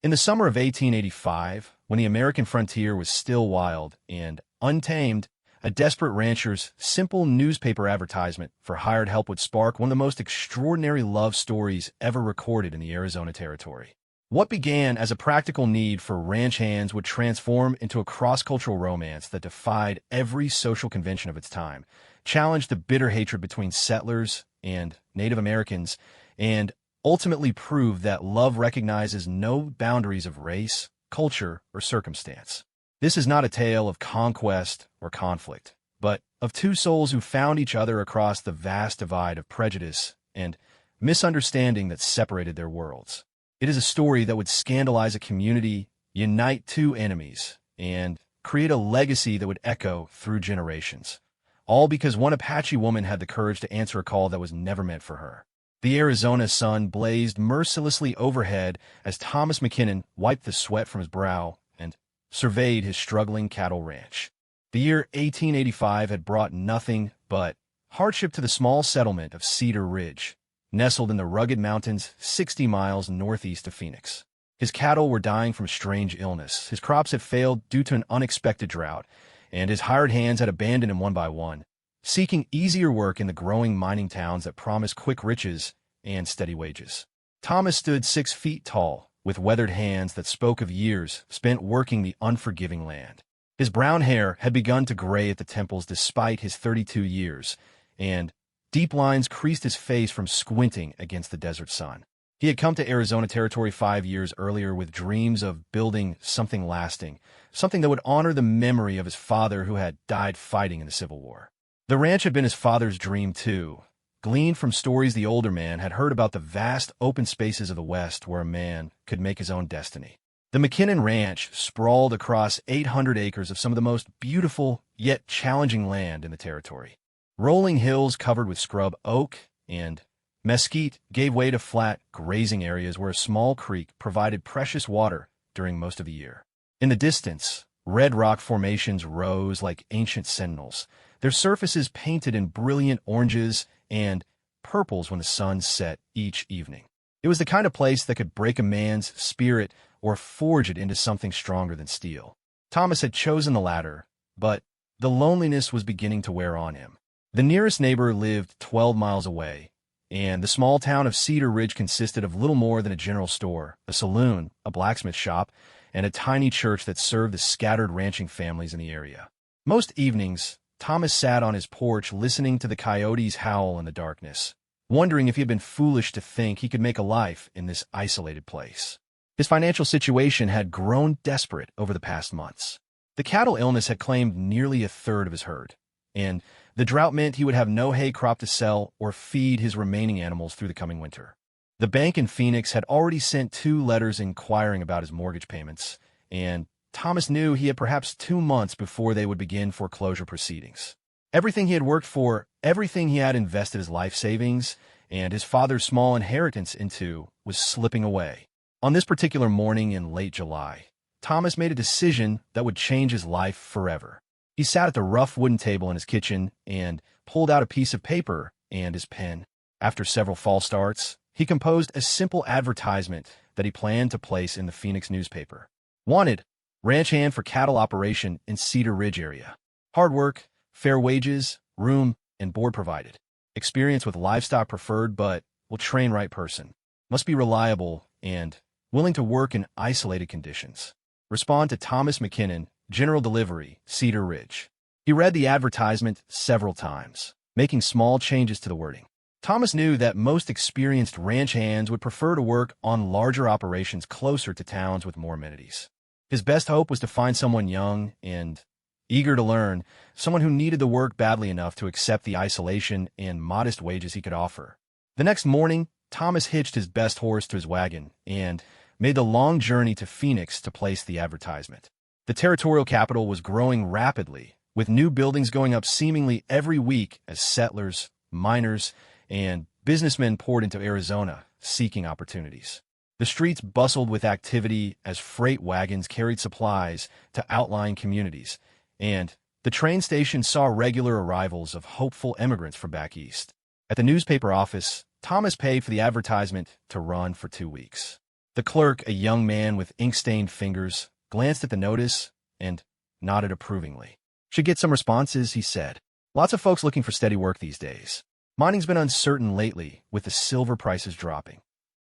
In the summer of 1885, when the American frontier was still wild and untamed, a desperate rancher's simple newspaper advertisement for hired help would spark one of the most extraordinary love stories ever recorded in the Arizona Territory. What began as a practical need for ranch hands would transform into a cross-cultural romance that defied every social convention of its time, challenged the bitter hatred between settlers and Native Americans, and ultimately proved that love recognizes no boundaries of race, culture, or circumstance. This is not a tale of conquest or conflict, but of two souls who found each other across the vast divide of prejudice and misunderstanding that separated their worlds. It is a story that would scandalize a community, unite two enemies, and create a legacy that would echo through generations, all because one Apache woman had the courage to answer a call that was never meant for her. The Arizona sun blazed mercilessly overhead as Thomas McKinnon wiped the sweat from his brow and surveyed his struggling cattle ranch. The year 1885 had brought nothing but hardship to the small settlement of Cedar Ridge, nestled in the rugged mountains 60 miles northeast of Phoenix. His cattle were dying from strange illness, his crops had failed due to an unexpected drought, and his hired hands had abandoned him one by one, seeking easier work in the growing mining towns that promised quick riches and steady wages. Thomas stood 6 feet tall, with weathered hands that spoke of years spent working the unforgiving land. His brown hair had begun to gray at the temples despite his 32 years, and deep lines creased his face from squinting against the desert sun. He had come to Arizona Territory 5 years earlier with dreams of building something lasting, something that would honor the memory of his father who had died fighting in the Civil War. The ranch had been his father's dream too, gleaned from stories the older man had heard about the vast open spaces of the West where a man could make his own destiny. The McKinnon Ranch sprawled across 800 acres of some of the most beautiful yet challenging land in the territory. Rolling hills covered with scrub oak and mesquite gave way to flat, grazing areas where a small creek provided precious water during most of the year. In the distance, red rock formations rose like ancient sentinels, their surfaces painted in brilliant oranges and purples when the sun set each evening. It was the kind of place that could break a man's spirit or forge it into something stronger than steel. Thomas had chosen the latter, but the loneliness was beginning to wear on him. The nearest neighbor lived 12 miles away, and the small town of Cedar Ridge consisted of little more than a general store, a saloon, a blacksmith shop, and a tiny church that served the scattered ranching families in the area. Most evenings, Thomas sat on his porch listening to the coyotes howl in the darkness, wondering if he had been foolish to think he could make a life in this isolated place. His financial situation had grown desperate over the past months. The cattle illness had claimed nearly a third of his herd, and the drought meant he would have no hay crop to sell or feed his remaining animals through the coming winter. The bank in Phoenix had already sent 2 letters inquiring about his mortgage payments, and Thomas knew he had perhaps 2 months before they would begin foreclosure proceedings. Everything he had worked for, everything he had invested his life savings and his father's small inheritance into was slipping away. On this particular morning in late July, Thomas made a decision that would change his life forever. He sat at the rough wooden table in his kitchen and pulled out a piece of paper and his pen. After several false starts, he composed a simple advertisement that he planned to place in the Phoenix newspaper. Wanted, ranch hand for cattle operation in Cedar Ridge area. Hard work, fair wages, room, and board provided. Experience with livestock preferred, but will train right person. Must be reliable and willing to work in isolated conditions. Respond to Thomas McKinnon, General Delivery, Cedar Ridge. He read the advertisement several times, making small changes to the wording. Thomas knew that most experienced ranch hands would prefer to work on larger operations closer to towns with more amenities. His best hope was to find someone young and eager to learn, someone who needed the work badly enough to accept the isolation and modest wages he could offer. The next morning, Thomas hitched his best horse to his wagon and made the long journey to Phoenix to place the advertisement. The territorial capital was growing rapidly, with new buildings going up seemingly every week as settlers, miners, and businessmen poured into Arizona, seeking opportunities. The streets bustled with activity as freight wagons carried supplies to outlying communities, and the train station saw regular arrivals of hopeful immigrants from back east. At the newspaper office, Thomas paid for the advertisement to run for 2 weeks. The clerk, a young man with ink-stained fingers, glanced at the notice and nodded approvingly. "Should get some responses," he said. "Lots of folks looking for steady work these days. Mining's been uncertain lately, with the silver prices dropping."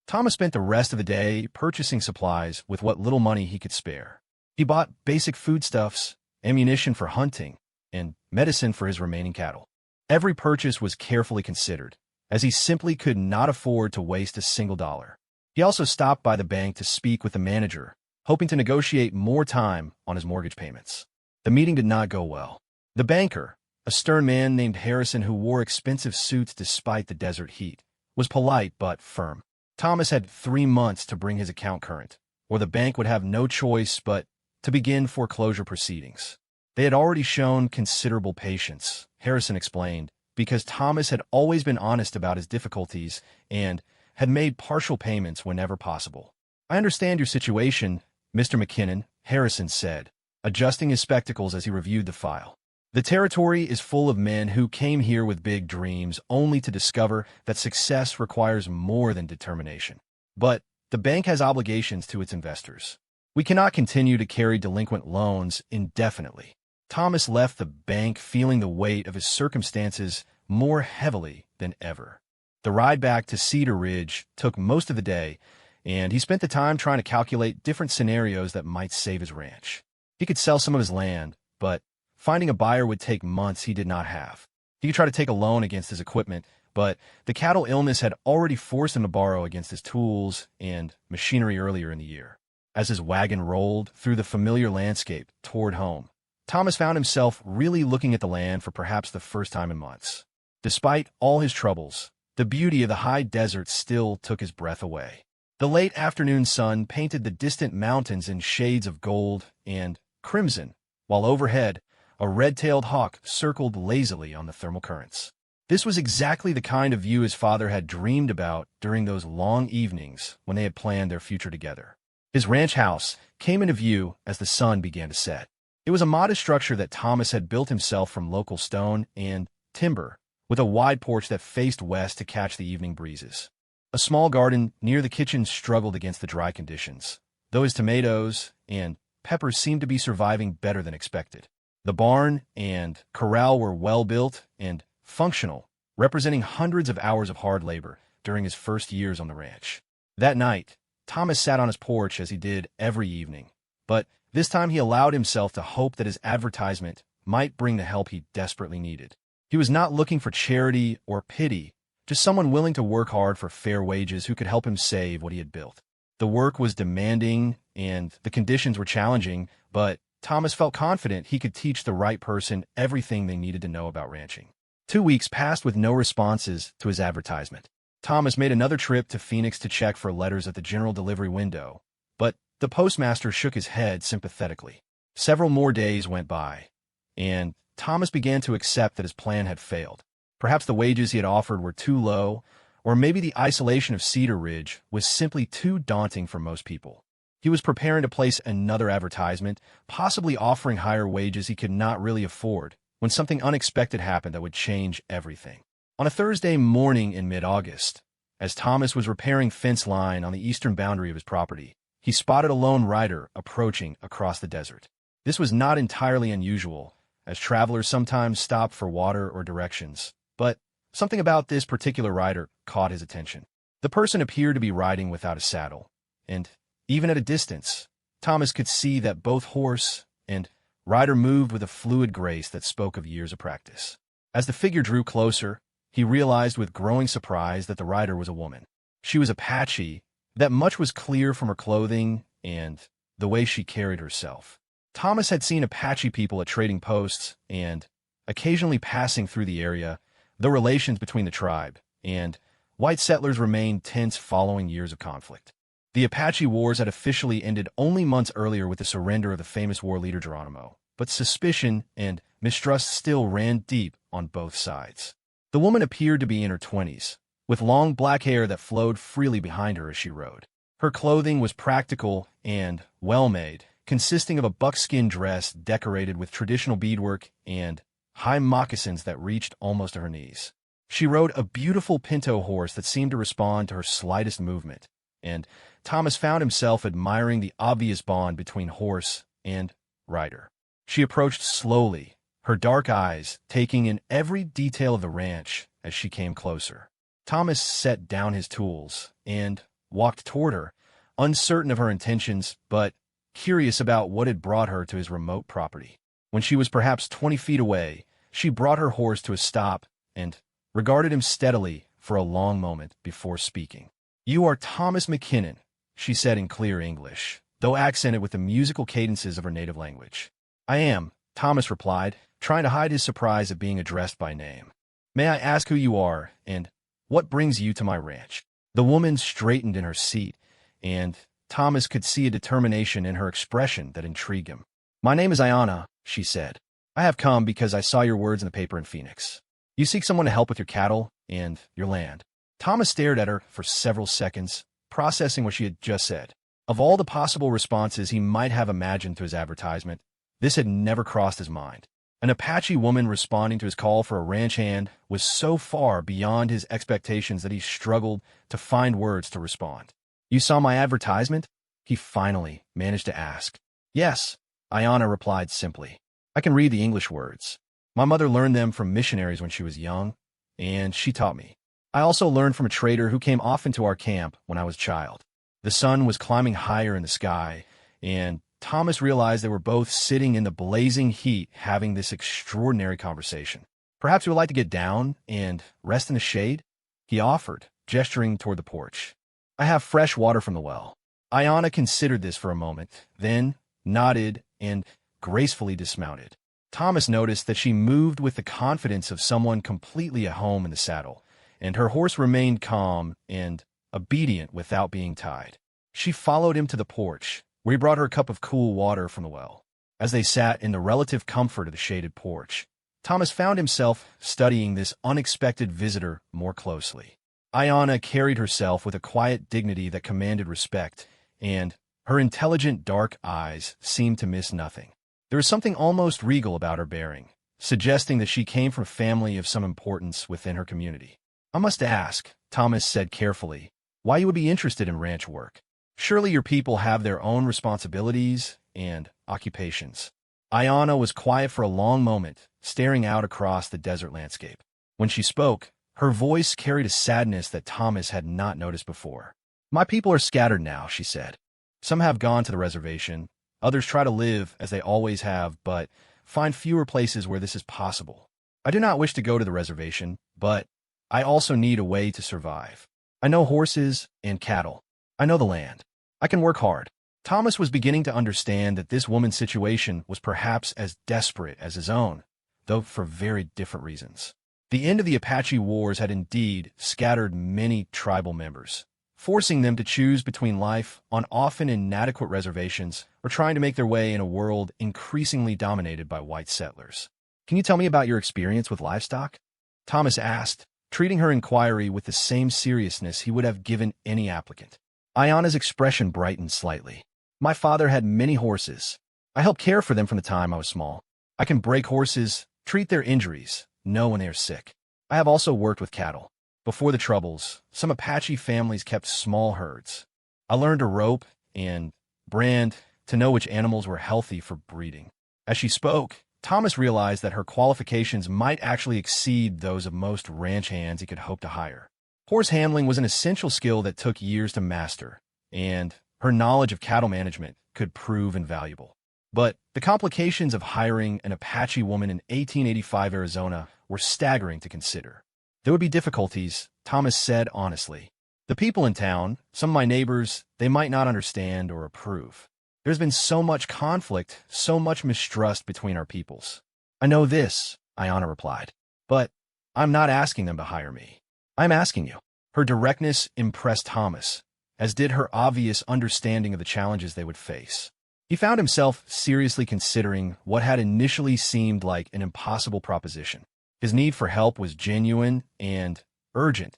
Thomas spent the rest of the day purchasing supplies with what little money he could spare. He bought basic foodstuffs, ammunition for hunting, and medicine for his remaining cattle. Every purchase was carefully considered, as he simply could not afford to waste a single dollar. He also stopped by the bank to speak with the manager, hoping to negotiate more time on his mortgage payments. The meeting did not go well. The banker, a stern man named Harrison who wore expensive suits despite the desert heat, was polite but firm. Thomas had 3 months to bring his account current, or the bank would have no choice but to begin foreclosure proceedings. They had already shown considerable patience, Harrison explained, because Thomas had always been honest about his difficulties and had made partial payments whenever possible. "I understand your situation, Mr. McKinnon," Harrison said, adjusting his spectacles as he reviewed the file. "The territory is full of men who came here with big dreams only to discover that success requires more than determination. But the bank has obligations to its investors. We cannot continue to carry delinquent loans indefinitely." Thomas left the bank feeling the weight of his circumstances more heavily than ever. The ride back to Cedar Ridge took most of the day, and he spent the time trying to calculate different scenarios that might save his ranch. He could sell some of his land, but finding a buyer would take months he did not have. He could try to take a loan against his equipment, but the cattle illness had already forced him to borrow against his tools and machinery earlier in the year. As his wagon rolled through the familiar landscape toward home, Thomas found himself really looking at the land for perhaps the first time in months. Despite all his troubles, the beauty of the high desert still took his breath away. The late afternoon sun painted the distant mountains in shades of gold and crimson, while overhead, a red-tailed hawk circled lazily on the thermal currents. This was exactly the kind of view his father had dreamed about during those long evenings when they had planned their future together. His ranch house came into view as the sun began to set. It was a modest structure that Thomas had built himself from local stone and timber, with a wide porch that faced west to catch the evening breezes. A small garden near the kitchen struggled against the dry conditions, though his tomatoes and peppers seemed to be surviving better than expected. The barn and corral were well-built and functional, representing hundreds of hours of hard labor during his first years on the ranch. That night, Thomas sat on his porch as he did every evening, but this time he allowed himself to hope that his advertisement might bring the help he desperately needed. He was not looking for charity or pity, just someone willing to work hard for fair wages who could help him save what he had built. The work was demanding and the conditions were challenging, but Thomas felt confident he could teach the right person everything they needed to know about ranching. 2 weeks passed with no responses to his advertisement. Thomas made another trip to Phoenix to check for letters at the general delivery window, but the postmaster shook his head sympathetically. Several more days went by, and Thomas began to accept that his plan had failed. Perhaps the wages he had offered were too low, or maybe the isolation of Cedar Ridge was simply too daunting for most people. He was preparing to place another advertisement, possibly offering higher wages he could not really afford, when something unexpected happened that would change everything. On a Thursday morning in mid-August, as Thomas was repairing fence line on the eastern boundary of his property, he spotted a lone rider approaching across the desert. This was not entirely unusual, as travelers sometimes stopped for water or directions, but something about this particular rider caught his attention. The person appeared to be riding without a saddle, and even at a distance, Thomas could see that both horse and rider moved with a fluid grace that spoke of years of practice. As the figure drew closer, he realized with growing surprise that the rider was a woman. She was Apache, that much was clear from her clothing and the way she carried herself. Thomas had seen Apache people at trading posts and occasionally passing through the area, though relations between the tribe and white settlers remained tense following years of conflict. The Apache Wars had officially ended only months earlier with the surrender of the famous war leader Geronimo, but suspicion and mistrust still ran deep on both sides. The woman appeared to be in her 20s, with long black hair that flowed freely behind her as she rode. Her clothing was practical and well-made, consisting of a buckskin dress decorated with traditional beadwork and high moccasins that reached almost to her knees. She rode a beautiful pinto horse that seemed to respond to her slightest movement, and Thomas found himself admiring the obvious bond between horse and rider. She approached slowly, her dark eyes taking in every detail of the ranch as she came closer. Thomas set down his tools and walked toward her, uncertain of her intentions but curious about what had brought her to his remote property. When she was perhaps 20 feet away, she brought her horse to a stop and regarded him steadily for a long moment before speaking. "You are Thomas McKinnon," she said in clear English, though accented with the musical cadences of her native language. "I am," Thomas replied, trying to hide his surprise at being addressed by name. "May I ask who you are, and what brings you to my ranch?" The woman straightened in her seat, and Thomas could see a determination in her expression that intrigued him. "My name is Ayana," she said. "I have come because I saw your words in the paper in Phoenix. You seek someone to help with your cattle and your land." Thomas stared at her for several seconds, processing what she had just said. Of all the possible responses he might have imagined to his advertisement, this had never crossed his mind. An Apache woman responding to his call for a ranch hand was so far beyond his expectations that he struggled to find words to respond. "You saw my advertisement?" he finally managed to ask. "Yes," Ayana replied simply. "I can read the English words. My mother learned them from missionaries when she was young, and she taught me. I also learned from a trader who came often to our camp when I was a child." The sun was climbing higher in the sky, and Thomas realized they were both sitting in the blazing heat having this extraordinary conversation. "Perhaps you would like to get down and rest in the shade?" he offered, gesturing toward the porch. "I have fresh water from the well." Ayana considered this for a moment, then nodded and gracefully dismounted. Thomas noticed that she moved with the confidence of someone completely at home in the saddle, and her horse remained calm and obedient without being tied. She followed him to the porch, where he brought her a cup of cool water from the well. As they sat in the relative comfort of the shaded porch, Thomas found himself studying this unexpected visitor more closely. Ayana carried herself with a quiet dignity that commanded respect, and her intelligent dark eyes seemed to miss nothing. There was something almost regal about her bearing, suggesting that she came from a family of some importance within her community. "I must ask," Thomas said carefully, "why you would be interested in ranch work. Surely your people have their own responsibilities and occupations." Ayana was quiet for a long moment, staring out across the desert landscape. When she spoke, her voice carried a sadness that Thomas had not noticed before. "My people are scattered now," she said. "Some have gone to the reservation. Others try to live as they always have, but find fewer places where this is possible. I do not wish to go to the reservation, but I also need a way to survive. I know horses and cattle. I know the land. I can work hard." Thomas was beginning to understand that this woman's situation was perhaps as desperate as his own, though for very different reasons. The end of the Apache Wars had indeed scattered many tribal members, forcing them to choose between life on often inadequate reservations or trying to make their way in a world increasingly dominated by white settlers. "Can you tell me about your experience with livestock?" Thomas asked, treating her inquiry with the same seriousness he would have given any applicant. Ayana's expression brightened slightly. "My father had many horses. I helped care for them from the time I was small. I can break horses, treat their injuries, know when they are sick. I have also worked with cattle. Before the Troubles, some Apache families kept small herds. I learned to rope and brand to know which animals were healthy for breeding." As she spoke, Thomas realized that her qualifications might actually exceed those of most ranch hands he could hope to hire. Horse handling was an essential skill that took years to master, and her knowledge of cattle management could prove invaluable. But the complications of hiring an Apache woman in 1885 Arizona were staggering to consider. "There would be difficulties," Thomas said honestly. "The people in town, some of my neighbors, they might not understand or approve. There's been so much conflict, so much mistrust between our peoples." "I know this," Ayana replied, "but I'm not asking them to hire me. I'm asking you." Her directness impressed Thomas, as did her obvious understanding of the challenges they would face. He found himself seriously considering what had initially seemed like an impossible proposition. His need for help was genuine and urgent,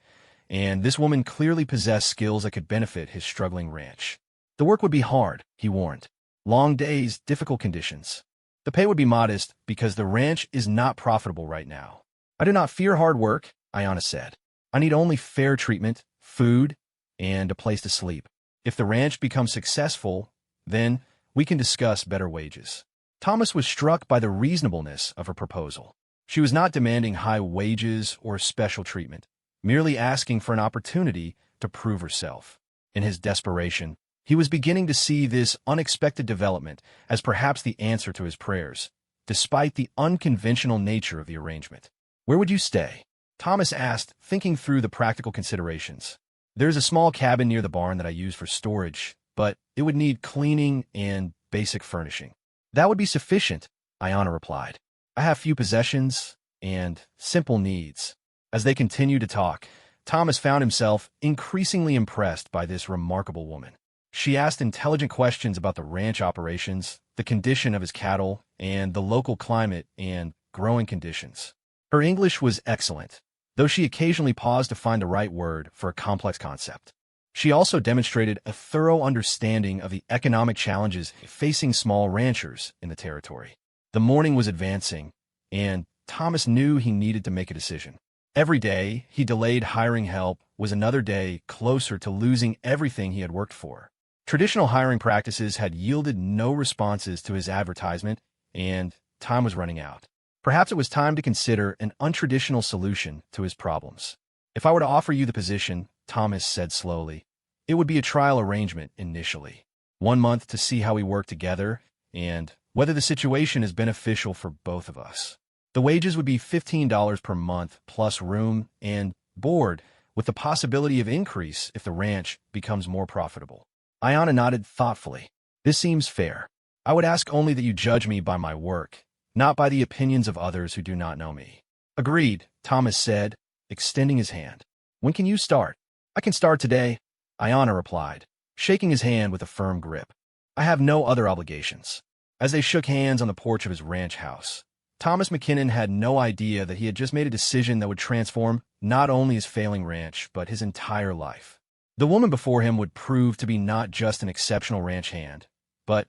and this woman clearly possessed skills that could benefit his struggling ranch. The work would be hard, he warned. Long days, difficult conditions. The pay would be modest because the ranch is not profitable right now. "I do not fear hard work," Ayana said. "I need only fair treatment, food, and a place to sleep." If the ranch becomes successful, then we can discuss better wages. Thomas was struck by the reasonableness of her proposal. She was not demanding high wages or special treatment, merely asking for an opportunity to prove herself. In his desperation, he was beginning to see this unexpected development as perhaps the answer to his prayers, despite the unconventional nature of the arrangement. "Where would you stay?" Thomas asked, thinking through the practical considerations. "There's a small cabin near the barn that I use for storage, but it would need cleaning and basic furnishing." "That would be sufficient," Ayanna replied. "I have few possessions and simple needs." As they continued to talk, Thomas found himself increasingly impressed by this remarkable woman. She asked intelligent questions about the ranch operations, the condition of his cattle, and the local climate and growing conditions. Her English was excellent, though she occasionally paused to find the right word for a complex concept. She also demonstrated a thorough understanding of the economic challenges facing small ranchers in the territory. The morning was advancing, and Thomas knew he needed to make a decision. Every day he delayed hiring help was another day closer to losing everything he had worked for. Traditional hiring practices had yielded no responses to his advertisement, and time was running out. Perhaps it was time to consider an untraditional solution to his problems. "If I were to offer you the position," Thomas said slowly, "it would be a trial arrangement initially. 1 month to see how we work together and whether the situation is beneficial for both of us. The wages would be $15 per month plus room and board, with the possibility of increase if the ranch becomes more profitable." Ayanna nodded thoughtfully. "This seems fair. I would ask only that you judge me by my work, not by the opinions of others who do not know me." "Agreed," Thomas said, extending his hand. "When can you start?" "I can start today," Ayanna replied, shaking his hand with a firm grip. "I have no other obligations." As they shook hands on the porch of his ranch house, Thomas McKinnon had no idea that he had just made a decision that would transform not only his failing ranch, but his entire life. The woman before him would prove to be not just an exceptional ranch hand, but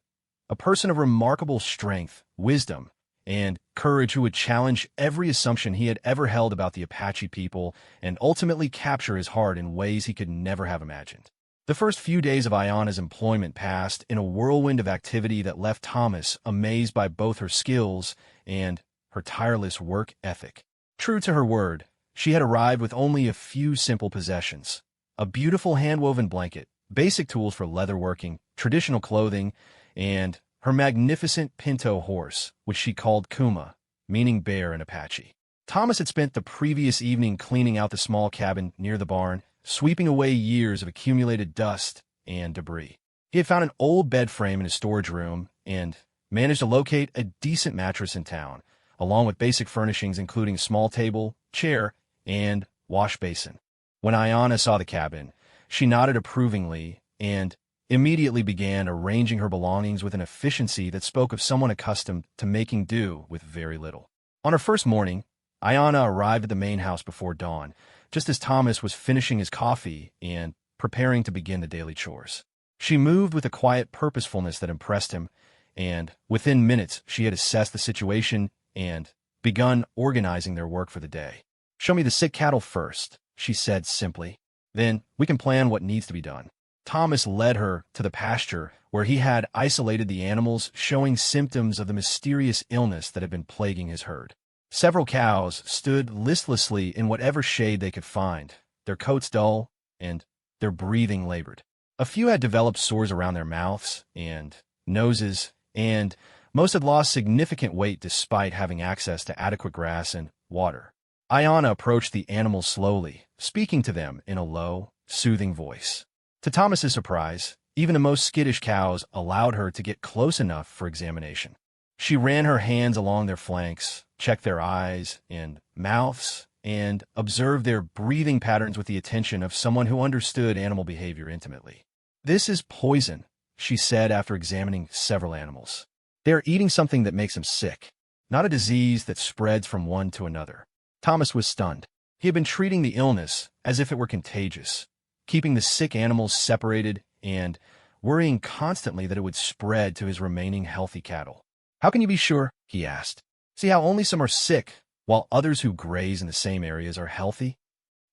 a person of remarkable strength, wisdom, and courage who would challenge every assumption he had ever held about the Apache people and ultimately capture his heart in ways he could never have imagined. The first few days of Ayanna's employment passed in a whirlwind of activity that left Thomas amazed by both her skills and her tireless work ethic. True to her word, she had arrived with only a few simple possessions: a beautiful hand-woven blanket, basic tools for leatherworking, traditional clothing, and her magnificent pinto horse, which she called Kuma, meaning bear in Apache. Thomas had spent the previous evening cleaning out the small cabin near the barn, sweeping away years of accumulated dust and debris. He had found an old bed frame in his storage room and managed to locate a decent mattress in town, along with basic furnishings including a small table, chair, and wash basin. When Ayanna saw the cabin, she nodded approvingly and immediately began arranging her belongings with an efficiency that spoke of someone accustomed to making do with very little. On her first morning, Ayanna arrived at the main house before dawn, just as Thomas was finishing his coffee and preparing to begin the daily chores. She moved with a quiet purposefulness that impressed him, and within minutes she had assessed the situation and begun organizing their work for the day. "Show me the sick cattle first," she said simply. "Then we can plan what needs to be done." Thomas led her to the pasture where he had isolated the animals showing symptoms of the mysterious illness that had been plaguing his herd. Several cows stood listlessly in whatever shade they could find, their coats dull and their breathing labored. A few had developed sores around their mouths and noses, and most had lost significant weight despite having access to adequate grass and water. Ayanna approached the animals slowly, speaking to them in a low, soothing voice. To Thomas's surprise, even the most skittish cows allowed her to get close enough for examination. She ran her hands along their flanks, checked their eyes and mouths, and observed their breathing patterns with the attention of someone who understood animal behavior intimately. "This is poison," she said after examining several animals. "They are eating something that makes them sick, not a disease that spreads from one to another." Thomas was stunned. He had been treating the illness as if it were contagious, keeping the sick animals separated and worrying constantly that it would spread to his remaining healthy cattle. "How can you be sure?" he asked. "See how only some are sick, while others who graze in the same areas are healthy?"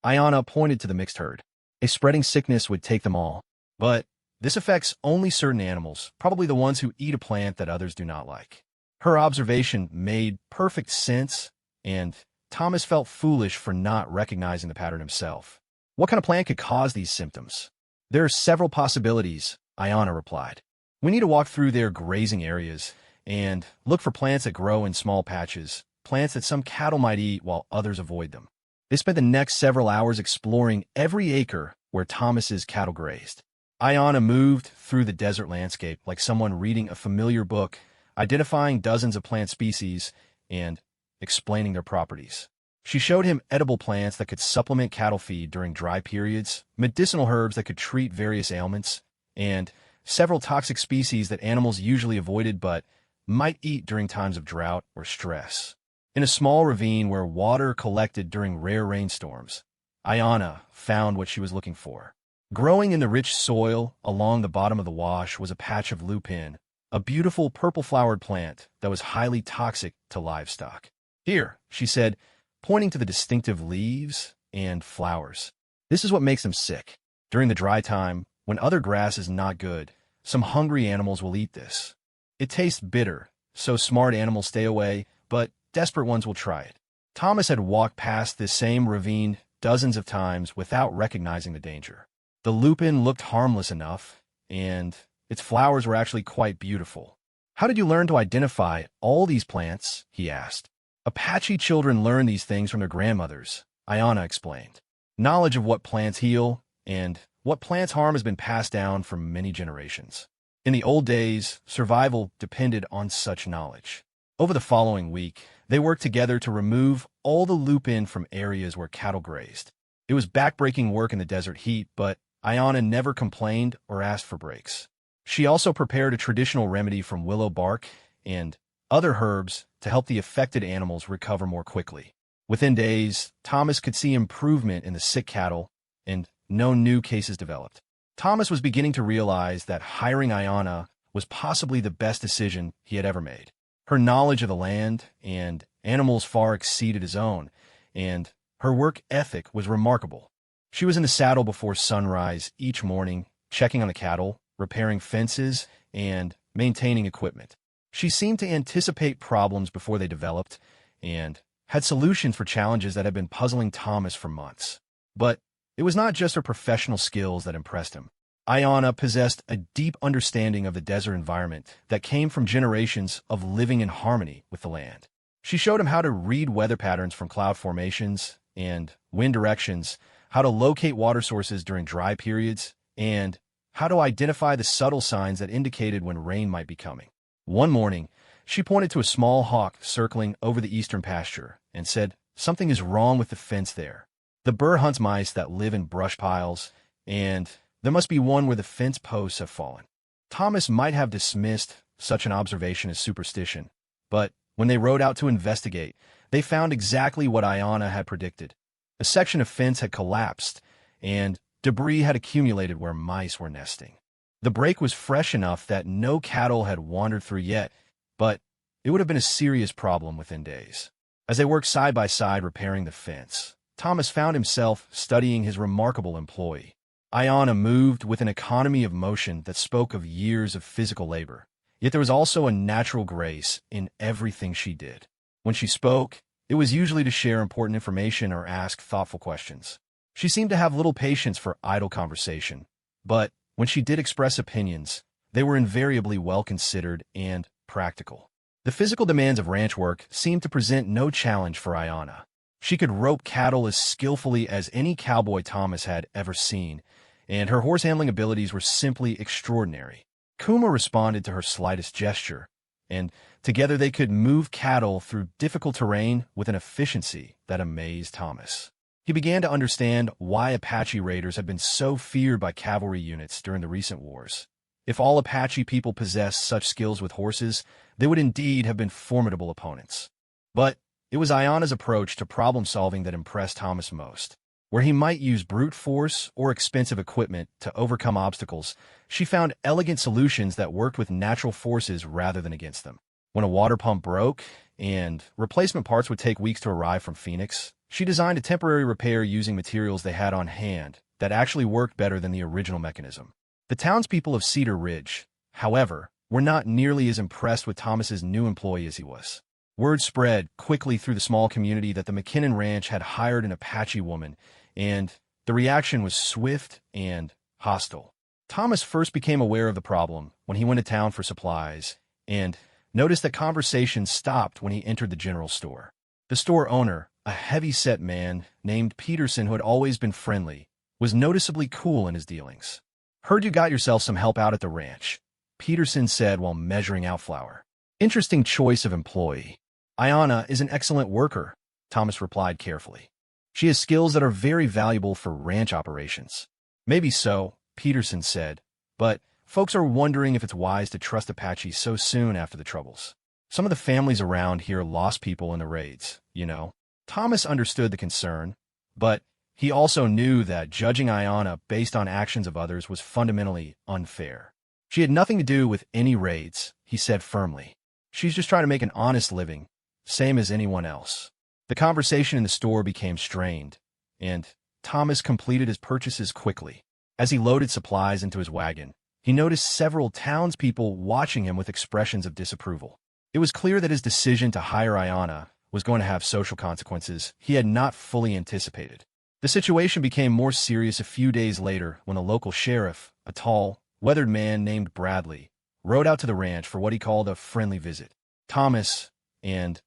Ayanna pointed to the mixed herd. "A spreading sickness would take them all, but This affects only certain animals, probably the ones who eat a plant that others do not like. Her observation made perfect sense, and Thomas felt foolish for not recognizing the pattern himself. What kind of plant could cause these symptoms? There are several possibilities, Ayana replied. We need to walk through their grazing areas and look for plants that grow in small patches, plants that some cattle might eat while others avoid them. They spent the next several hours exploring every acre where Thomas's cattle grazed. Ayana moved through the desert landscape like someone reading a familiar book, identifying dozens of plant species and explaining their properties. She showed him edible plants that could supplement cattle feed during dry periods, medicinal herbs that could treat various ailments, and several toxic species that animals usually avoided but might eat during times of drought or stress. In a small ravine where water collected during rare rainstorms, Ayana found what she was looking for. Growing in the rich soil along the bottom of the wash was a patch of lupin, a beautiful purple-flowered plant that was highly toxic to livestock. Here, she said, pointing to the distinctive leaves and flowers. This is what makes them sick. During the dry time, when other grass is not good, some hungry animals will eat this. It tastes bitter, so smart animals stay away, but desperate ones will try it. Thomas had walked past this same ravine dozens of times without recognizing the danger. The lupin looked harmless enough, and its flowers were actually quite beautiful. How did you learn to identify all these plants? He asked. Apache children learn these things from their grandmothers, Ayana explained. Knowledge of what plants heal and what plants harm has been passed down for many generations. In the old days, survival depended on such knowledge. Over the following week, they worked together to remove all the lupin from areas where cattle grazed. It was backbreaking work in the desert heat, but Ayana never complained or asked for breaks. She also prepared a traditional remedy from willow bark and other herbs to help the affected animals recover more quickly. Within days, Thomas could see improvement in the sick cattle, and no new cases developed. Thomas was beginning to realize that hiring Ayana was possibly the best decision he had ever made. Her knowledge of the land and animals far exceeded his own, and her work ethic was remarkable. She was in the saddle before sunrise each morning, checking on the cattle, repairing fences, and maintaining equipment. She seemed to anticipate problems before they developed, and had solutions for challenges that had been puzzling Thomas for months. But it was not just her professional skills that impressed him. Ayana possessed a deep understanding of the desert environment that came from generations of living in harmony with the land. She showed him how to read weather patterns from cloud formations and wind directions, how to locate water sources during dry periods, and how to identify the subtle signs that indicated when rain might be coming. One morning, she pointed to a small hawk circling over the eastern pasture and said, "Something is wrong with the fence there. The burr hunts mice that live in brush piles, and there must be one where the fence posts have fallen." Thomas might have dismissed such an observation as superstition, but when they rode out to investigate, they found exactly what Ayana had predicted. A section of fence had collapsed, and debris had accumulated where mice were nesting. The break was fresh enough that no cattle had wandered through yet, but it would have been a serious problem within days. As they worked side by side repairing the fence, Thomas found himself studying his remarkable employee. Ayana moved with an economy of motion that spoke of years of physical labor, yet there was also a natural grace in everything she did. When she spoke, it was usually to share important information or ask thoughtful questions. She seemed to have little patience for idle conversation, but when she did express opinions, they were invariably well-considered and practical. The physical demands of ranch work seemed to present no challenge for Ayana. She could rope cattle as skillfully as any cowboy Thomas had ever seen, and her horse-handling abilities were simply extraordinary. Kuma responded to her slightest gesture, and together they could move cattle through difficult terrain with an efficiency that amazed Thomas. He began to understand why Apache raiders had been so feared by cavalry units during the recent wars. If all Apache people possessed such skills with horses, they would indeed have been formidable opponents. But it was Ayana's approach to problem-solving that impressed Thomas most. Where he might use brute force or expensive equipment to overcome obstacles, she found elegant solutions that worked with natural forces rather than against them. When a water pump broke and replacement parts would take weeks to arrive from Phoenix, she designed a temporary repair using materials they had on hand that actually worked better than the original mechanism. The townspeople of Cedar Ridge, however, were not nearly as impressed with Thomas's new employee as he was. Word spread quickly through the small community that the McKinnon Ranch had hired an Apache woman, and the reaction was swift and hostile. Thomas first became aware of the problem when he went to town for supplies, and noticed that conversations stopped when he entered the general store. The store owner, a heavy-set man named Peterson who had always been friendly, was noticeably cool in his dealings. "Heard you got yourself some help out at the ranch," Peterson said while measuring out flour. "Interesting choice of employee." "Ayanna is an excellent worker," Thomas replied carefully. "She has skills that are very valuable for ranch operations." "Maybe so," Peterson said, "but folks are wondering if it's wise to trust Apache so soon after the troubles. Some of the families around here lost people in the raids, you know." Thomas understood the concern, but he also knew that judging Ayanna based on actions of others was fundamentally unfair. "She had nothing to do with any raids," he said firmly. "She's just trying to make an honest living, same as anyone else." The conversation in the store became strained, and Thomas completed his purchases quickly. As he loaded supplies into his wagon, he noticed several townspeople watching him with expressions of disapproval. It was clear that his decision to hire Ayanna was going to have social consequences he had not fully anticipated. The situation became more serious a few days later when a local sheriff, a tall, weathered man named Bradley, rode out to the ranch for what he called a friendly visit. Thomas and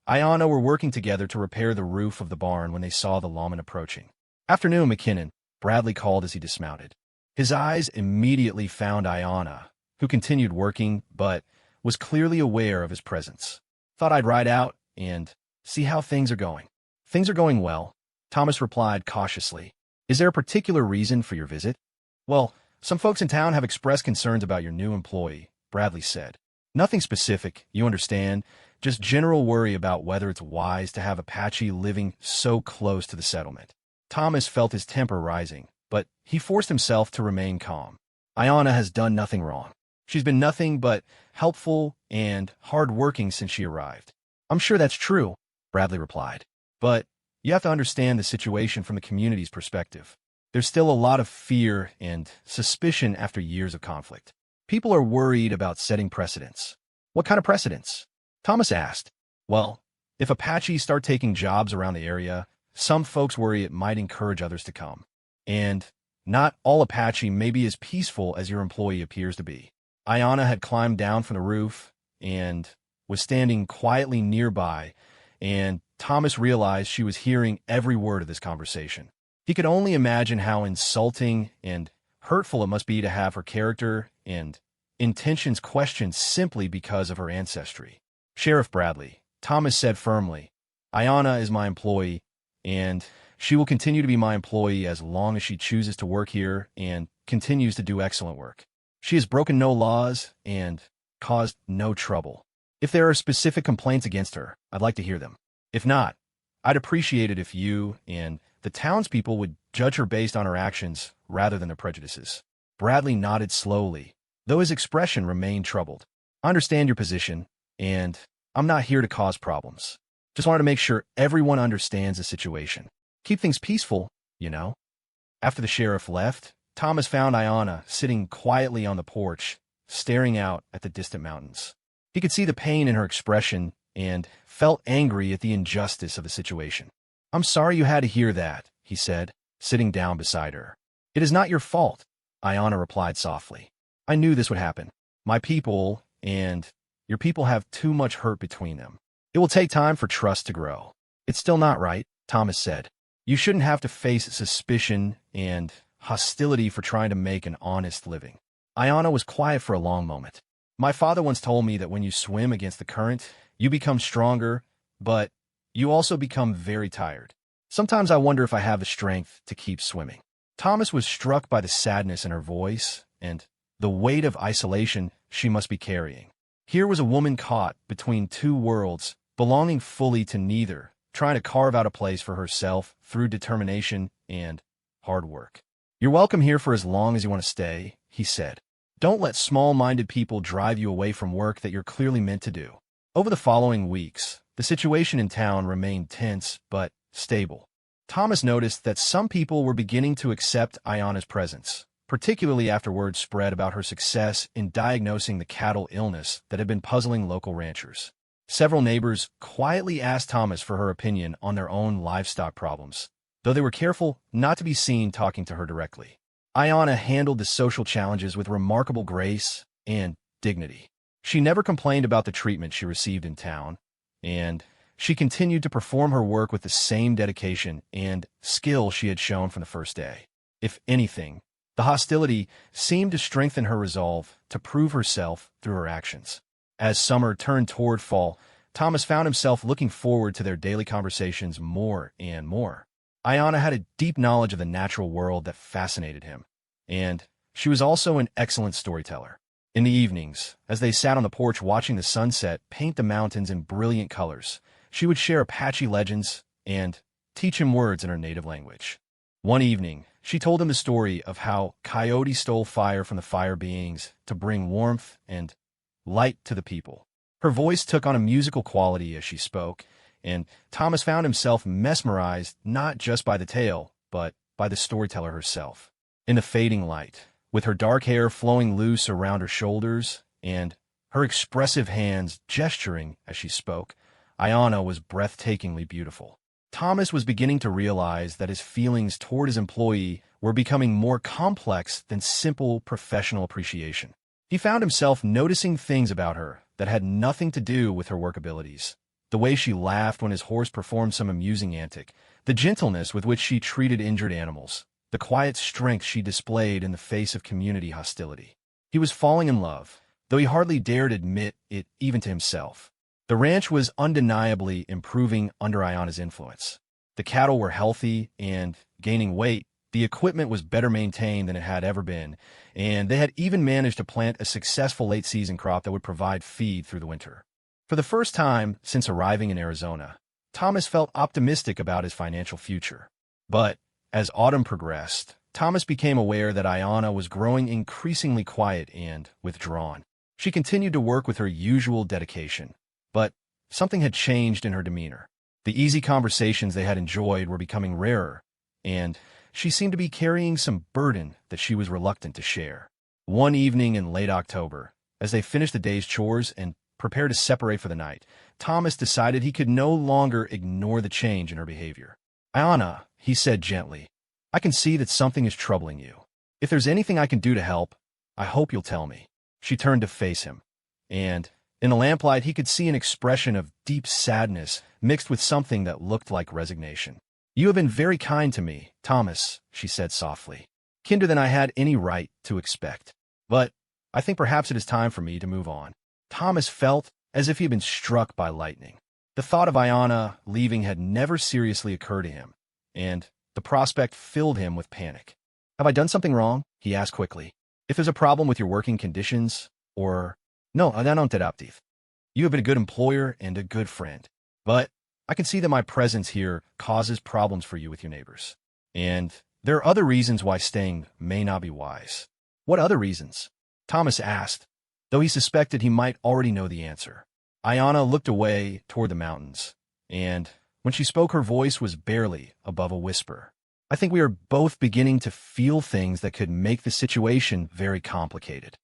Ayanna were working together to repair the roof of the barn when they saw the lawman approaching. "Afternoon, McKinnon," Bradley called as he dismounted. His eyes immediately found Ayanna, who continued working but was clearly aware of his presence. "Thought I'd ride out and see how things are going." "Things are going well," Thomas replied cautiously. "Is there a particular reason for your visit?" "Well, some folks in town have expressed concerns about your new employee," Bradley said. "Nothing specific, you understand, just general worry about whether it's wise to have Apache living so close to the settlement." Thomas felt his temper rising, but he forced himself to remain calm. "Ayanna has done nothing wrong. She's been nothing but helpful and hard-working since she arrived." "I'm sure that's true," Bradley replied. "But you have to understand the situation from the community's perspective. There's still a lot of fear and suspicion after years of conflict. People are worried about setting precedents." "What kind of precedents?" Thomas asked. "Well, if Apaches start taking jobs around the area, some folks worry it might encourage others to come. And not all Apache may be as peaceful as your employee appears to be." Ayanna had climbed down from the roof and was standing quietly nearby, and Thomas realized she was hearing every word of this conversation. He could only imagine how insulting and hurtful it must be to have her character and intentions questioned simply because of her ancestry. "Sheriff Bradley," Thomas said firmly, "Ayanna is my employee, and she will continue to be my employee as long as she chooses to work here and continues to do excellent work. She has broken no laws and caused no trouble. If there are specific complaints against her, I'd like to hear them. If not, I'd appreciate it if you and the townspeople would judge her based on her actions rather than their prejudices." Bradley nodded slowly, though his expression remained troubled. "I understand your position, and I'm not here to cause problems. Just wanted to make sure everyone understands the situation. Keep things peaceful, you know." After the sheriff left, Thomas found Ayanna sitting quietly on the porch, staring out at the distant mountains. He could see the pain in her expression and felt angry at the injustice of the situation. "I'm sorry you had to hear that," he said, sitting down beside her. "It is not your fault," Ayanna replied softly. "I knew this would happen. My people and your people have too much hurt between them. It will take time for trust to grow." "It's still not right," Thomas said. "You shouldn't have to face suspicion and hostility for trying to make an honest living." Ayanna was quiet for a long moment. "My father once told me that when you swim against the current, you become stronger, but you also become very tired. Sometimes I wonder if I have the strength to keep swimming." Thomas was struck by the sadness in her voice and the weight of isolation she must be carrying. Here was a woman caught between two worlds, belonging fully to neither, trying to carve out a place for herself through determination and hard work. "You're welcome here for as long as you want to stay," he said. "Don't let small-minded people drive you away from work that you're clearly meant to do." Over the following weeks, the situation in town remained tense but stable. Thomas noticed that some people were beginning to accept Ayanna's presence, particularly after word spread about her success in diagnosing the cattle illness that had been puzzling local ranchers. Several neighbors quietly asked Thomas for her opinion on their own livestock problems, though they were careful not to be seen talking to her directly. Ayanna handled the social challenges with remarkable grace and dignity. She never complained about the treatment she received in town, and she continued to perform her work with the same dedication and skill she had shown from the first day. If anything, the hostility seemed to strengthen her resolve to prove herself through her actions. As summer turned toward fall, Thomas found himself looking forward to their daily conversations more and more. Ayanna had a deep knowledge of the natural world that fascinated him, and she was also an excellent storyteller. In the evenings, as they sat on the porch watching the sunset paint the mountains in brilliant colors, she would share Apache legends and teach him words in her native language. One evening, she told him the story of how Coyote stole fire from the fire beings to bring warmth and light to the people. Her voice took on a musical quality as she spoke, and Thomas found himself mesmerized not just by the tale, but by the storyteller herself. In the fading light, with her dark hair flowing loose around her shoulders and her expressive hands gesturing as she spoke, Ayanna was breathtakingly beautiful. Thomas was beginning to realize that his feelings toward his employee were becoming more complex than simple professional appreciation. He found himself noticing things about her that had nothing to do with her work abilities. The way she laughed when his horse performed some amusing antic, the gentleness with which she treated injured animals, the quiet strength she displayed in the face of community hostility. He was falling in love, though he hardly dared admit it even to himself. The ranch was undeniably improving under Ayanna's influence. The cattle were healthy and gaining weight, the equipment was better maintained than it had ever been, and they had even managed to plant a successful late-season crop that would provide feed through the winter. For the first time since arriving in Arizona, Thomas felt optimistic about his financial future. But as autumn progressed, Thomas became aware that Ayanna was growing increasingly quiet and withdrawn. She continued to work with her usual dedication, but something had changed in her demeanor. The easy conversations they had enjoyed were becoming rarer, and she seemed to be carrying some burden that she was reluctant to share. One evening in late October, as they finished the day's chores and prepared to separate for the night, Thomas decided he could no longer ignore the change in her behavior. "Ayanna," he said gently, "I can see that something is troubling you. If there's anything I can do to help, I hope you'll tell me." She turned to face him, and in the lamplight he could see an expression of deep sadness mixed with something that looked like resignation. "You have been very kind to me, Thomas," she said softly, "kinder than I had any right to expect. But I think perhaps it is time for me to move on." Thomas felt as if he had been struck by lightning. The thought of Ayanna leaving had never seriously occurred to him, and the prospect filled him with panic. "Have I done something wrong?" he asked quickly. "If there's a problem with your working conditions, or—" "No, I don't interrupt. You have been a good employer and a good friend, but I can see that my presence here causes problems for you with your neighbors. And there are other reasons why staying may not be wise." "What other reasons?" Thomas asked, though he suspected he might already know the answer. Ayanna looked away toward the mountains, and when she spoke her voice was barely above a whisper. "I think we are both beginning to feel things that could make the situation very complicated."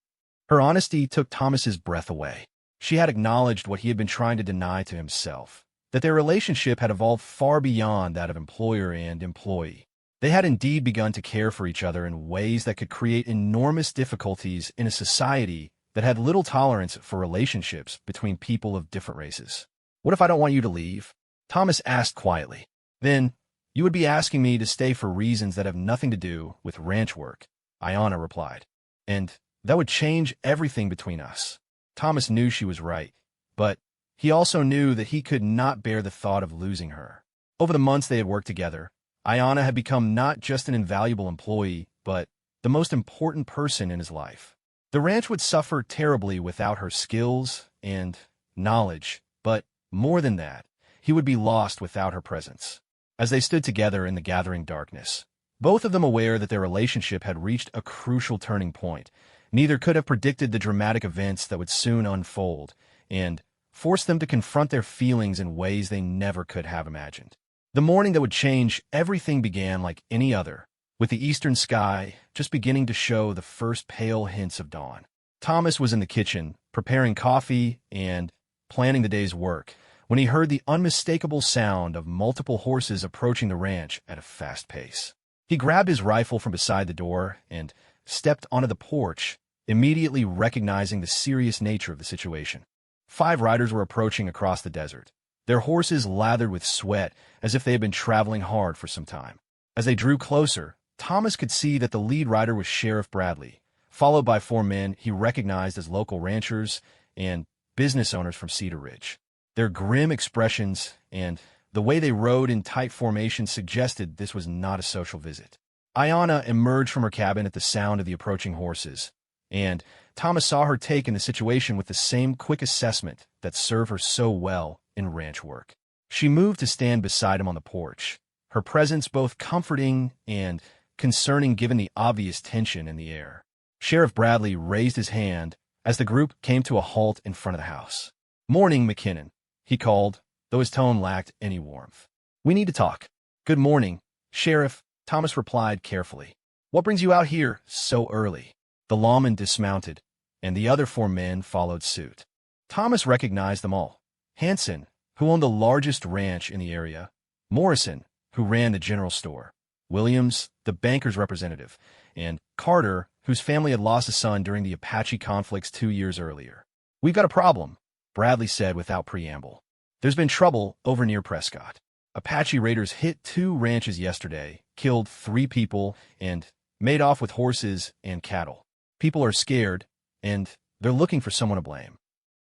Her honesty took Thomas's breath away. She had acknowledged what he had been trying to deny to himself, that their relationship had evolved far beyond that of employer and employee. They had indeed begun to care for each other in ways that could create enormous difficulties in a society that had little tolerance for relationships between people of different races. "What if I don't want you to leave?" Thomas asked quietly. "Then you would be asking me to stay for reasons that have nothing to do with ranch work," Ayanna replied. "And that would change everything between us." Thomas knew she was right, but he also knew that he could not bear the thought of losing her. Over the months they had worked together, Ayanna had become not just an invaluable employee, but the most important person in his life. The ranch would suffer terribly without her skills and knowledge, but more than that, he would be lost without her presence. As they stood together in the gathering darkness, both of them aware that their relationship had reached a crucial turning point, neither could have predicted the dramatic events that would soon unfold and force them to confront their feelings in ways they never could have imagined. The morning that would change everything began like any other, with the eastern sky just beginning to show the first pale hints of dawn. Thomas was in the kitchen, preparing coffee and planning the day's work, when he heard the unmistakable sound of multiple horses approaching the ranch at a fast pace. He grabbed his rifle from beside the door and stepped onto the porch, immediately recognizing the serious nature of the situation. 5 riders were approaching across the desert, their horses lathered with sweat as if they had been traveling hard for some time. As they drew closer, Thomas could see that the lead rider was Sheriff Bradley, followed by 4 men he recognized as local ranchers and business owners from Cedar Ridge. Their grim expressions and the way they rode in tight formation suggested this was not a social visit. Ayanna emerged from her cabin at the sound of the approaching horses, and Thomas saw her take in the situation with the same quick assessment that served her so well in ranch work. She moved to stand beside him on the porch, her presence both comforting and concerning given the obvious tension in the air. Sheriff Bradley raised his hand as the group came to a halt in front of the house. "Morning, McKinnon," he called, though his tone lacked any warmth. "We need to talk." "Good morning, Sheriff," Thomas replied carefully. "What brings you out here so early?" The lawman dismounted, and the other 4 men followed suit. Thomas recognized them all. Hanson, who owned the largest ranch in the area, Morrison, who ran the general store, Williams, the banker's representative, and Carter, whose family had lost a son during the Apache conflicts 2 years earlier. "We've got a problem," Bradley said without preamble. "There's been trouble over near Prescott. Apache raiders hit 2 ranches yesterday, killed 3 people, and made off with horses and cattle. People are scared, and they're looking for someone to blame."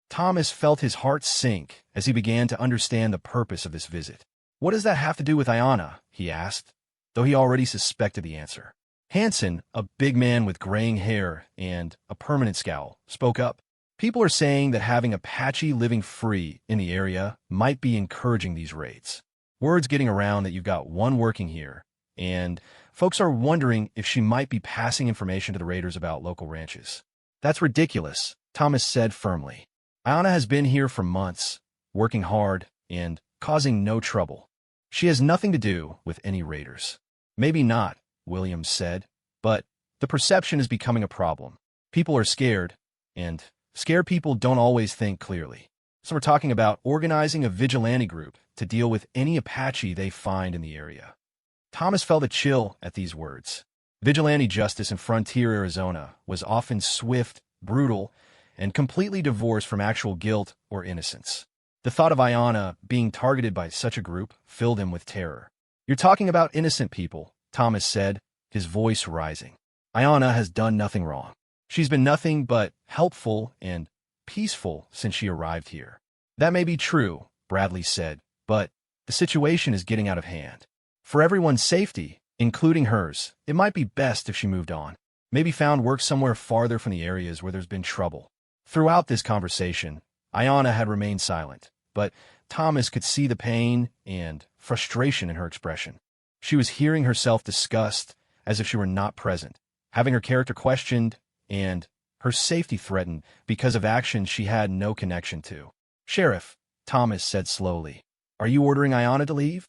Thomas felt his heart sink as he began to understand the purpose of this visit. "What does that have to do with Ayanna?" he asked, though he already suspected the answer. Hanson, a big man with graying hair and a permanent scowl, spoke up. "People are saying that having Apache living free in the area might be encouraging these raids. Word's getting around that you've got one working here, and folks are wondering if she might be passing information to the raiders about local ranches." "That's ridiculous," Thomas said firmly. "Ayanna has been here for months, working hard and causing no trouble. She has nothing to do with any raiders." "Maybe not," Williams said, "but the perception is becoming a problem. People are scared, and scared people don't always think clearly. So we're talking about organizing a vigilante group to deal with any Apache they find in the area." Thomas felt a chill at these words. Vigilante justice in frontier Arizona was often swift, brutal, and completely divorced from actual guilt or innocence. The thought of Ayanna being targeted by such a group filled him with terror. "You're talking about innocent people," Thomas said, his voice rising. "Ayanna has done nothing wrong. She's been nothing but helpful and peaceful since she arrived here." "That may be true," Bradley said, "but the situation is getting out of hand. For everyone's safety, including hers, it might be best if she moved on, maybe found work somewhere farther from the areas where there's been trouble." Throughout this conversation, Ayanna had remained silent, but Thomas could see the pain and frustration in her expression. She was hearing herself discussed as if she were not present, having her character questioned, and her safety threatened because of actions she had no connection to. "Sheriff," Thomas said slowly, "are you ordering Ayanna to leave?"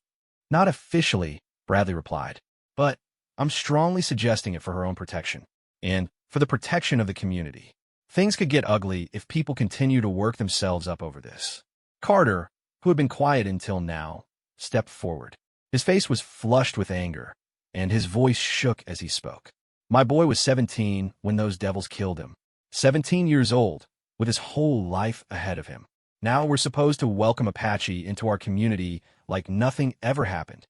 "Not officially," Bradley replied, "but I'm strongly suggesting it for her own protection, and for the protection of the community. Things could get ugly if people continue to work themselves up over this." Carter, who had been quiet until now, stepped forward. His face was flushed with anger, and his voice shook as he spoke. "My boy was 17 when those devils killed him. 17 years old, with his whole life ahead of him. Now we're supposed to welcome Apache into our community like nothing ever happened."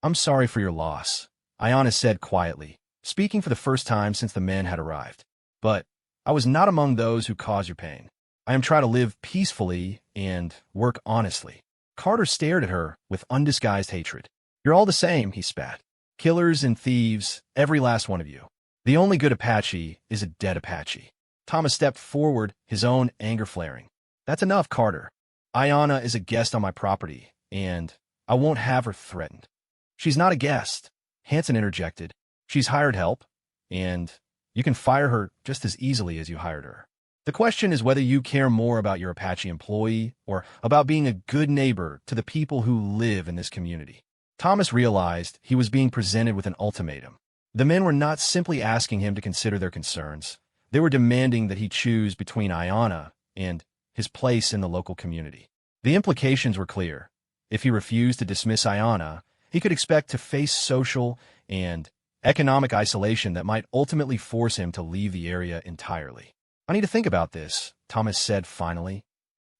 "I'm sorry for your loss," Ayanna said quietly, speaking for the first time since the men had arrived. "But I was not among those who caused your pain. I am trying to live peacefully and work honestly." Carter stared at her with undisguised hatred. "You're all the same," he spat. "Killers and thieves, every last one of you. The only good Apache is a dead Apache." Thomas stepped forward, his own anger flaring. "That's enough, Carter. Ayanna is a guest on my property, and I won't have her threatened." "She's not a guest," Hanson interjected. "She's hired help, and you can fire her just as easily as you hired her. The question is whether you care more about your Apache employee or about being a good neighbor to the people who live in this community." Thomas realized he was being presented with an ultimatum. The men were not simply asking him to consider their concerns. They were demanding that he choose between Ayana and his place in the local community. The implications were clear. If he refused to dismiss Ayana, he could expect to face social and economic isolation that might ultimately force him to leave the area entirely. "I need to think about this," Thomas said finally.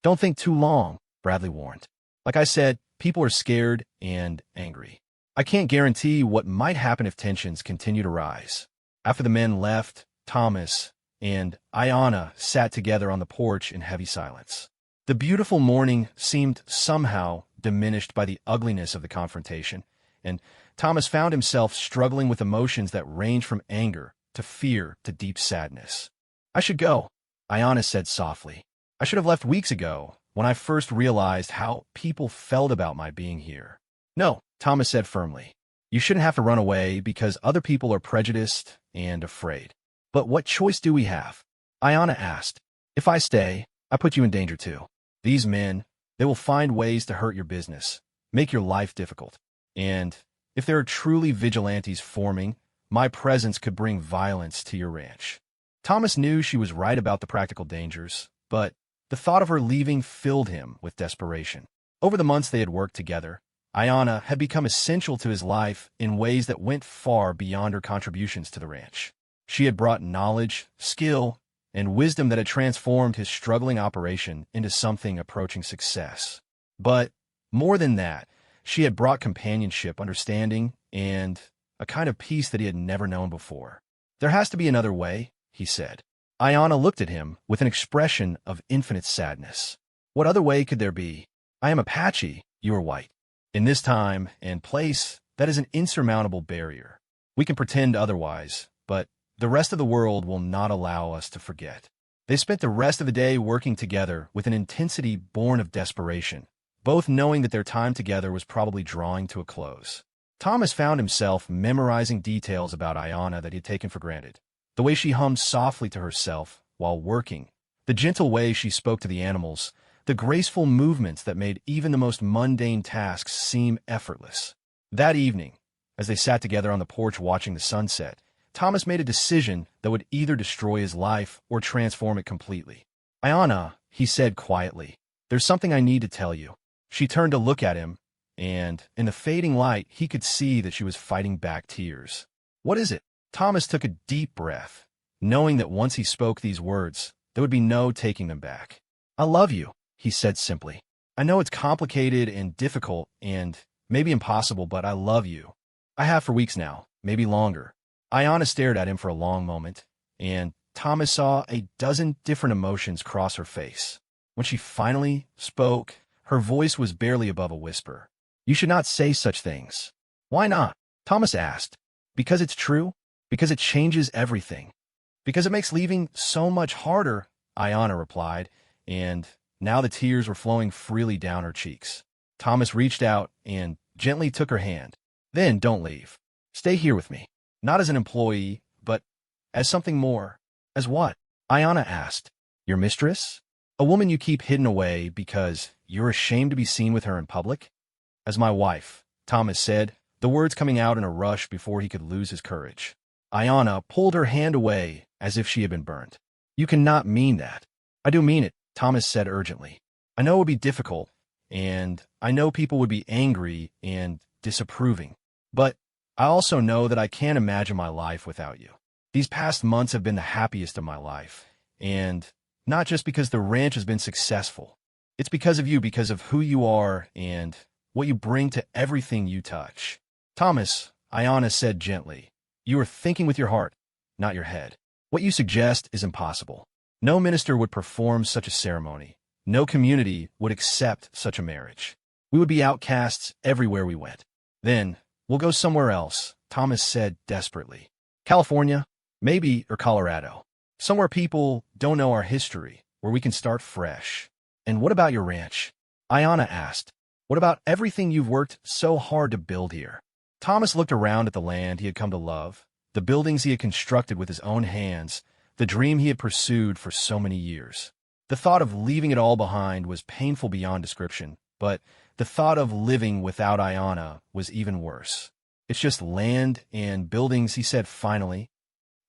"Don't think too long," Bradley warned. "Like I said, people are scared and angry. I can't guarantee what might happen if tensions continue to rise." After the men left, Thomas and Ayana sat together on the porch in heavy silence. The beautiful morning seemed somehow diminished by the ugliness of the confrontation, and Thomas found himself struggling with emotions that ranged from anger to fear to deep sadness. "I should go," Ayana said softly. "I should have left weeks ago, when I first realized how people felt about my being here." "No," Thomas said firmly. "You shouldn't have to run away because other people are prejudiced and afraid." "But what choice do we have?" Ayana asked. "If I stay, I put you in danger too. These men, they will find ways to hurt your business, make your life difficult. And if there are truly vigilantes forming, my presence could bring violence to your ranch." Thomas knew she was right about the practical dangers, but the thought of her leaving filled him with desperation. Over the months they had worked together, Ayana had become essential to his life in ways that went far beyond her contributions to the ranch. She had brought knowledge, skill, and wisdom that had transformed his struggling operation into something approaching success. But more than that, she had brought companionship, understanding, and a kind of peace that he had never known before. "There has to be another way," he said. Ayana looked at him with an expression of infinite sadness. "What other way could there be? I am Apache, you are white. In this time and place, that is an insurmountable barrier. We can pretend otherwise, but the rest of the world will not allow us to forget." They spent the rest of the day working together with an intensity born of desperation, both knowing that their time together was probably drawing to a close. Thomas found himself memorizing details about Ayana that he had taken for granted. The way she hummed softly to herself while working, the gentle way she spoke to the animals, the graceful movements that made even the most mundane tasks seem effortless. That evening, as they sat together on the porch watching the sunset, Thomas made a decision that would either destroy his life or transform it completely. "Ayana," he said quietly, "there's something I need to tell you." She turned to look at him, and in the fading light, he could see that she was fighting back tears. "What is it?" Thomas took a deep breath, knowing that once he spoke these words, there would be no taking them back. "I love you," he said simply. "I know it's complicated and difficult and maybe impossible, but I love you. I have for weeks now, maybe longer." Ayana stared at him for a long moment, and Thomas saw a dozen different emotions cross her face. When she finally spoke, her voice was barely above a whisper. "You should not say such things." "Why not?" Thomas asked. "Because it's true. Because it changes everything. Because it makes leaving so much harder," Ayana replied, and now the tears were flowing freely down her cheeks. Thomas reached out and gently took her hand. "Then don't leave. Stay here with me. Not as an employee, but as something more." "As what?" Ayana asked. "Your mistress? A woman you keep hidden away because you're ashamed to be seen with her in public?" "As my wife," Thomas said, the words coming out in a rush before he could lose his courage. Ayana pulled her hand away as if she had been burned. "You cannot mean that." "I do mean it," Thomas said urgently. "I know it would be difficult, and I know people would be angry and disapproving. But I also know that I can't imagine my life without you. These past months have been the happiest of my life, and not just because the ranch has been successful. It's because of you, because of who you are and what you bring to everything you touch." "Thomas," Ayana said gently, "you are thinking with your heart, not your head. What you suggest is impossible. No minister would perform such a ceremony. No community would accept such a marriage. We would be outcasts everywhere we went." "Then we'll go somewhere else," Thomas said desperately. "California, maybe, or Colorado. Somewhere people don't know our history, where we can start fresh." "And what about your ranch?" Ayana asked. "What about everything you've worked so hard to build here?" Thomas looked around at the land he had come to love, the buildings he had constructed with his own hands, the dream he had pursued for so many years. The thought of leaving it all behind was painful beyond description, but the thought of living without Ayana was even worse. It's just land and buildings, he said finally.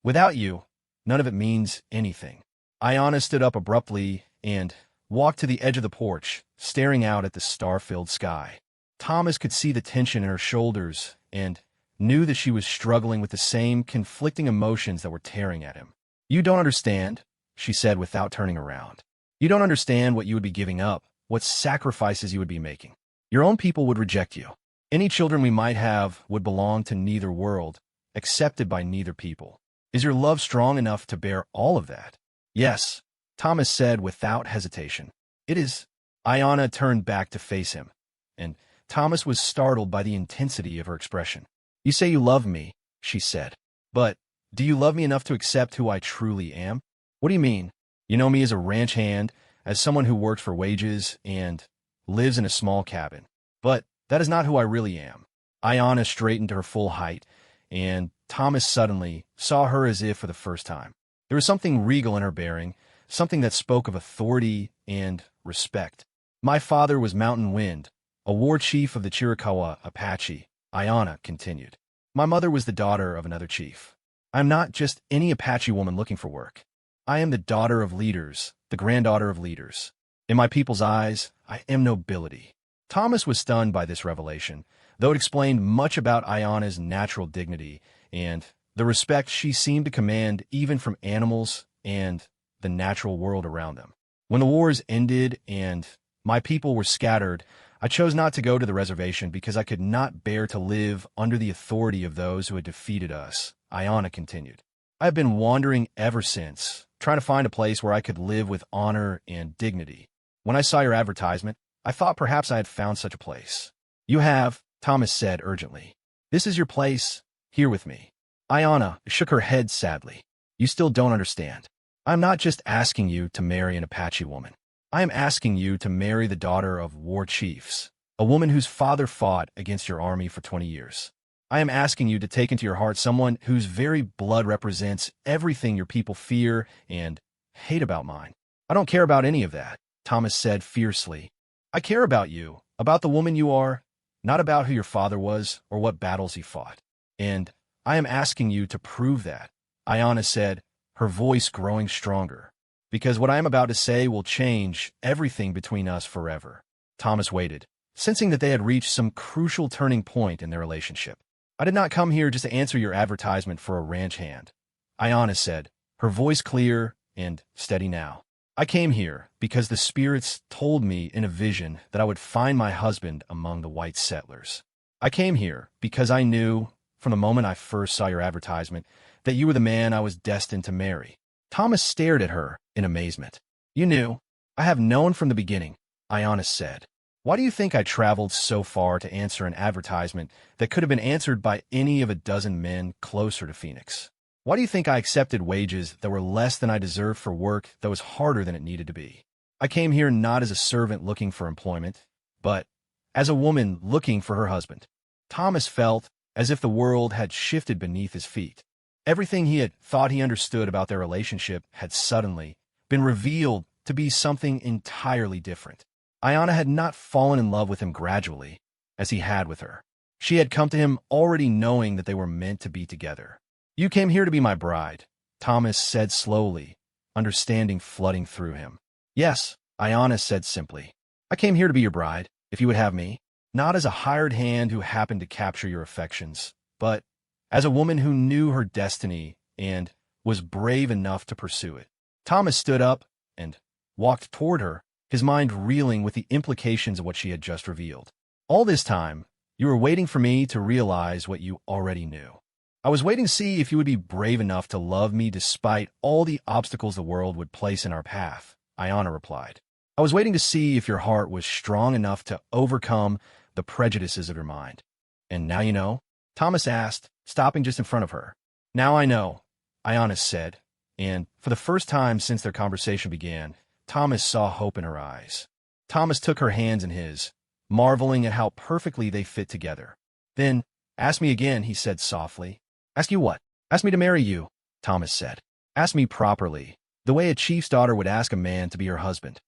Without you, none of it means anything. Ayana stood up abruptly and walked to the edge of the porch, staring out at the star-filled sky. Thomas could see the tension in her shoulders and knew that she was struggling with the same conflicting emotions that were tearing at him. You don't understand, she said without turning around. You don't understand what you would be giving up, what sacrifices you would be making. Your own people would reject you. Any children we might have would belong to neither world, accepted by neither people. Is your love strong enough to bear all of that? Yes, Thomas said without hesitation. It is. Ayana turned back to face him, and Thomas was startled by the intensity of her expression. You say you love me, she said. But do you love me enough to accept who I truly am? What do you mean? You know me as a ranch hand, as someone who works for wages and lives in a small cabin. But that is not who I really am. Ayana straightened to her full height, and Thomas suddenly saw her as if for the first time. There was something regal in her bearing, something that spoke of authority and respect. My father was Mountain Wind, a war chief of the Chiricahua Apache, Ayana continued. My mother was the daughter of another chief. I am not just any Apache woman looking for work. I am the daughter of leaders, the granddaughter of leaders. In my people's eyes, I am nobility. Thomas was stunned by this revelation, though it explained much about Ayana's natural dignity and the respect she seemed to command even from animals and the natural world around them. When the wars ended and my people were scattered, I chose not to go to the reservation because I could not bear to live under the authority of those who had defeated us, Ayana continued. I have been wandering ever since, trying to find a place where I could live with honor and dignity. When I saw your advertisement, I thought perhaps I had found such a place. You have, Thomas said urgently. This is your place, here with me. Ayana shook her head sadly. You still don't understand. I'm not just asking you to marry an Apache woman. I am asking you to marry the daughter of war chiefs, a woman whose father fought against your army for 20 years. I am asking you to take into your heart someone whose very blood represents everything your people fear and hate about mine. I don't care about any of that, Thomas said fiercely. I care about you, about the woman you are, not about who your father was or what battles he fought. And I am asking you to prove that, Ayana said, her voice growing stronger, because what I am about to say will change everything between us forever. Thomas waited, sensing that they had reached some crucial turning point in their relationship. I did not come here just to answer your advertisement for a ranch hand, Ayana said, her voice clear and steady now. I came here because the spirits told me in a vision that I would find my husband among the white settlers. I came here because I knew, from the moment I first saw your advertisement, that you were the man I was destined to marry. Thomas stared at her in amazement. You knew. I have known from the beginning, Ayana said. Why do you think I traveled so far to answer an advertisement that could have been answered by any of a dozen men closer to Phoenix? Why do you think I accepted wages that were less than I deserved for work that was harder than it needed to be? I came here not as a servant looking for employment, but as a woman looking for her husband. Thomas felt as if the world had shifted beneath his feet. Everything he had thought he understood about their relationship had suddenly been revealed to be something entirely different. Ayana had not fallen in love with him gradually, as he had with her. She had come to him already knowing that they were meant to be together. You came here to be my bride, Thomas said slowly, understanding flooding through him. Yes, Ayana said simply. I came here to be your bride, if you would have me, not as a hired hand who happened to capture your affections, but as a woman who knew her destiny and was brave enough to pursue it. Thomas stood up and walked toward her, his mind reeling with the implications of what she had just revealed. All this time, you were waiting for me to realize what you already knew. I was waiting to see if you would be brave enough to love me despite all the obstacles the world would place in our path, Ayana replied. I was waiting to see if your heart was strong enough to overcome the prejudices of your mind. And now you know? Thomas asked, stopping just in front of her. Now I know, Ayana said, and for the first time since their conversation began, Thomas saw hope in her eyes. Thomas took her hands in his, marveling at how perfectly they fit together. Then, ask me again, he said softly. Ask you what? Ask me to marry you, Thomas said. Ask me properly, the way a chief's daughter would ask a man to be her husband.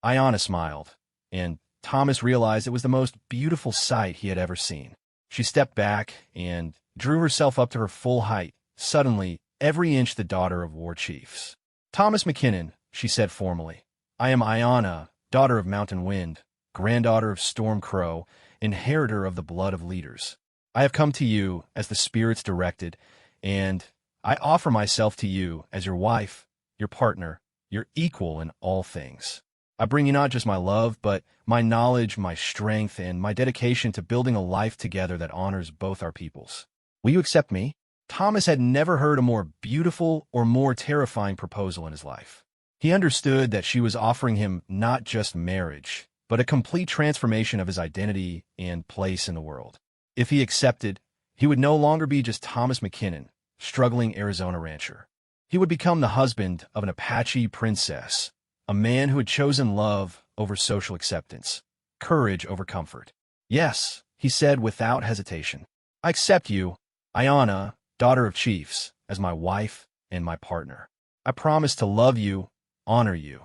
Ayana smiled, and Thomas realized it was the most beautiful sight he had ever seen. She stepped back and drew herself up to her full height, suddenly every inch the daughter of war chiefs. Thomas McKinnon, she said formally. I am Iona, daughter of Mountain Wind, granddaughter of Storm Crow, inheritor of the blood of leaders. I have come to you as the spirits directed, and I offer myself to you as your wife, your partner, your equal in all things. I bring you not just my love, but my knowledge, my strength, and my dedication to building a life together that honors both our peoples. Will you accept me? Thomas had never heard a more beautiful or more terrifying proposal in his life. He understood that she was offering him not just marriage, but a complete transformation of his identity and place in the world. If he accepted, he would no longer be just Thomas McKinnon, struggling Arizona rancher. He would become the husband of an Apache princess, a man who had chosen love over social acceptance, courage over comfort. Yes, he said without hesitation. I accept you, Iona, daughter of chiefs, as my wife and my partner. I promise to love you, honor you,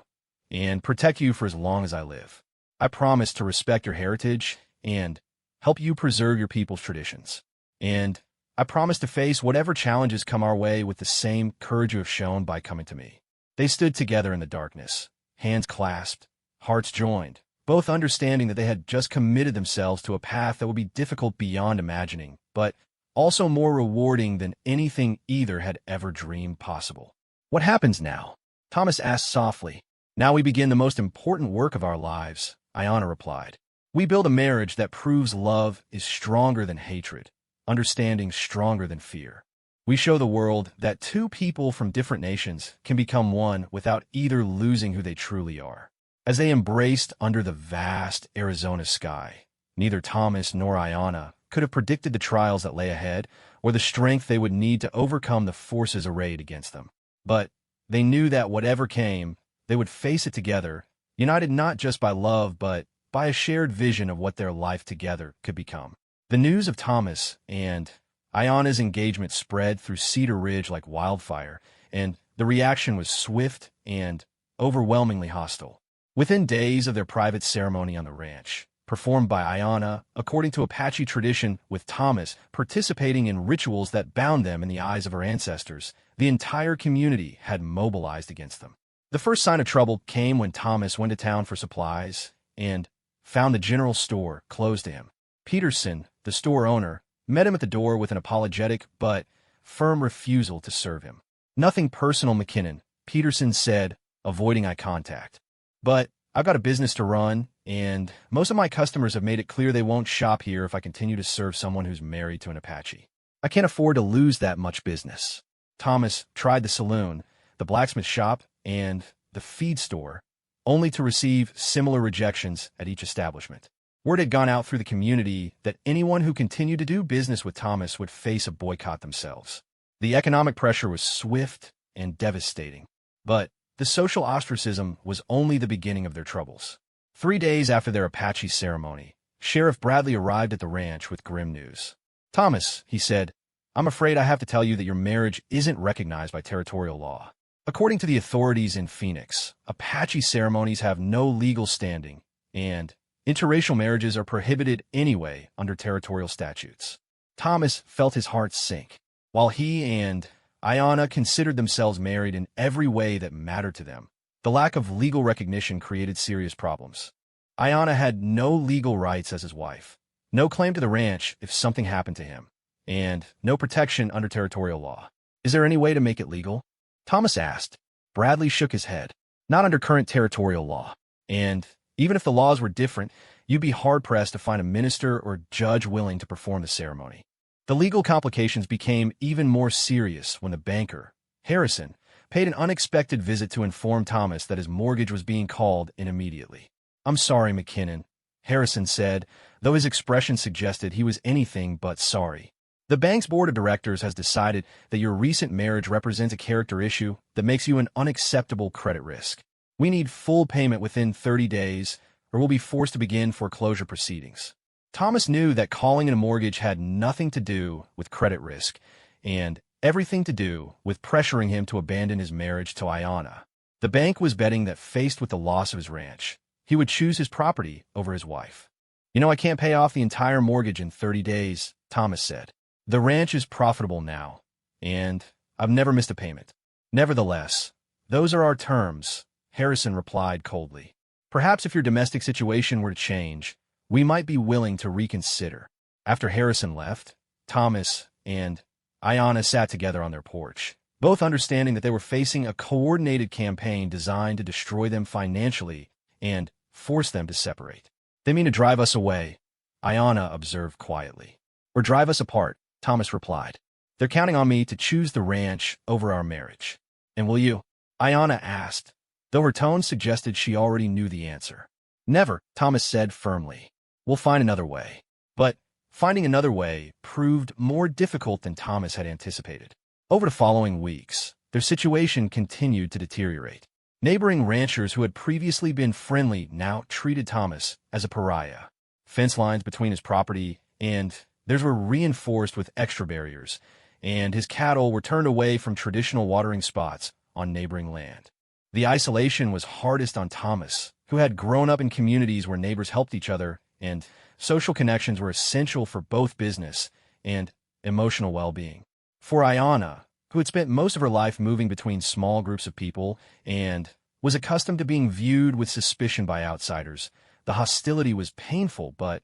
and protect you for as long as I live. I promise to respect your heritage and help you preserve your people's traditions. And I promise to face whatever challenges come our way with the same courage you have shown by coming to me. They stood together in the darkness, hands clasped, hearts joined, both understanding that they had just committed themselves to a path that would be difficult beyond imagining, but also more rewarding than anything either had ever dreamed possible. What happens now? Thomas asked softly. Now we begin the most important work of our lives, Iona replied. We build a marriage that proves love is stronger than hatred, understanding stronger than fear. We show the world that two people from different nations can become one without either losing who they truly are. As they embraced under the vast Arizona sky, neither Thomas nor Iona could have predicted the trials that lay ahead or the strength they would need to overcome the forces arrayed against them. But they knew that whatever came, they would face it together, united not just by love, but by a shared vision of what their life together could become. The news of Thomas and Iona's engagement spread through Cedar Ridge like wildfire, and the reaction was swift and overwhelmingly hostile. Within days of their private ceremony on the ranch, performed by Iona according to Apache tradition, with Thomas participating in rituals that bound them in the eyes of her ancestors, the entire community had mobilized against them. The first sign of trouble came when Thomas went to town for supplies and found the general store closed to him. Peterson, the store owner, met him at the door with an apologetic but firm refusal to serve him. Nothing personal, McKinnon, Peterson said, avoiding eye contact. But I've got a business to run, and most of my customers have made it clear they won't shop here if I continue to serve someone who's married to an Apache. I can't afford to lose that much business. Thomas tried the saloon, the blacksmith shop, and the feed store, only to receive similar rejections at each establishment. Word had gone out through the community that anyone who continued to do business with Thomas would face a boycott themselves. The economic pressure was swift and devastating, but the social ostracism was only the beginning of their troubles. 3 days after their Apache ceremony, Sheriff Bradley arrived at the ranch with grim news. Thomas, he said, I'm afraid I have to tell you that your marriage isn't recognized by territorial law. According to the authorities in Phoenix, Apache ceremonies have no legal standing, and interracial marriages are prohibited anyway under territorial statutes. Thomas felt his heart sink. While he and Iona considered themselves married in every way that mattered to them, the lack of legal recognition created serious problems. Iona had no legal rights as his wife, no claim to the ranch if something happened to him, and no protection under territorial law. Is there any way to make it legal? Thomas asked. Bradley shook his head. Not under current territorial law. And even if the laws were different, you'd be hard-pressed to find a minister or judge willing to perform the ceremony. The legal complications became even more serious when the banker, Harrison, paid an unexpected visit to inform Thomas that his mortgage was being called in immediately. I'm sorry, McKinnon, Harrison said, though his expression suggested he was anything but sorry. The bank's board of directors has decided that your recent marriage represents a character issue that makes you an unacceptable credit risk. We need full payment within 30 days, or we'll be forced to begin foreclosure proceedings. Thomas knew that calling in a mortgage had nothing to do with credit risk, and everything to do with pressuring him to abandon his marriage to Iona. The bank was betting that faced with the loss of his ranch, he would choose his property over his wife. I can't pay off the entire mortgage in 30 days, Thomas said. The ranch is profitable now, and I've never missed a payment. Nevertheless, those are our terms, Harrison replied coldly. Perhaps if your domestic situation were to change, we might be willing to reconsider. After Harrison left, Thomas and Ayanna sat together on their porch, both understanding that they were facing a coordinated campaign designed to destroy them financially and force them to separate. They mean to drive us away, Ayanna observed quietly. Or drive us apart, Thomas replied. They're counting on me to choose the ranch over our marriage. And will you? Ayanna asked, though her tone suggested she already knew the answer. Never, Thomas said firmly. We'll find another way. But finding another way proved more difficult than Thomas had anticipated. Over the following weeks, their situation continued to deteriorate. Neighboring ranchers who had previously been friendly now treated Thomas as a pariah. Fence lines between his property and theirs were reinforced with extra barriers, and his cattle were turned away from traditional watering spots on neighboring land. The isolation was hardest on Thomas, who had grown up in communities where neighbors helped each other, and social connections were essential for both business and emotional well-being. For Ayanna, who had spent most of her life moving between small groups of people and was accustomed to being viewed with suspicion by outsiders, the hostility was painful but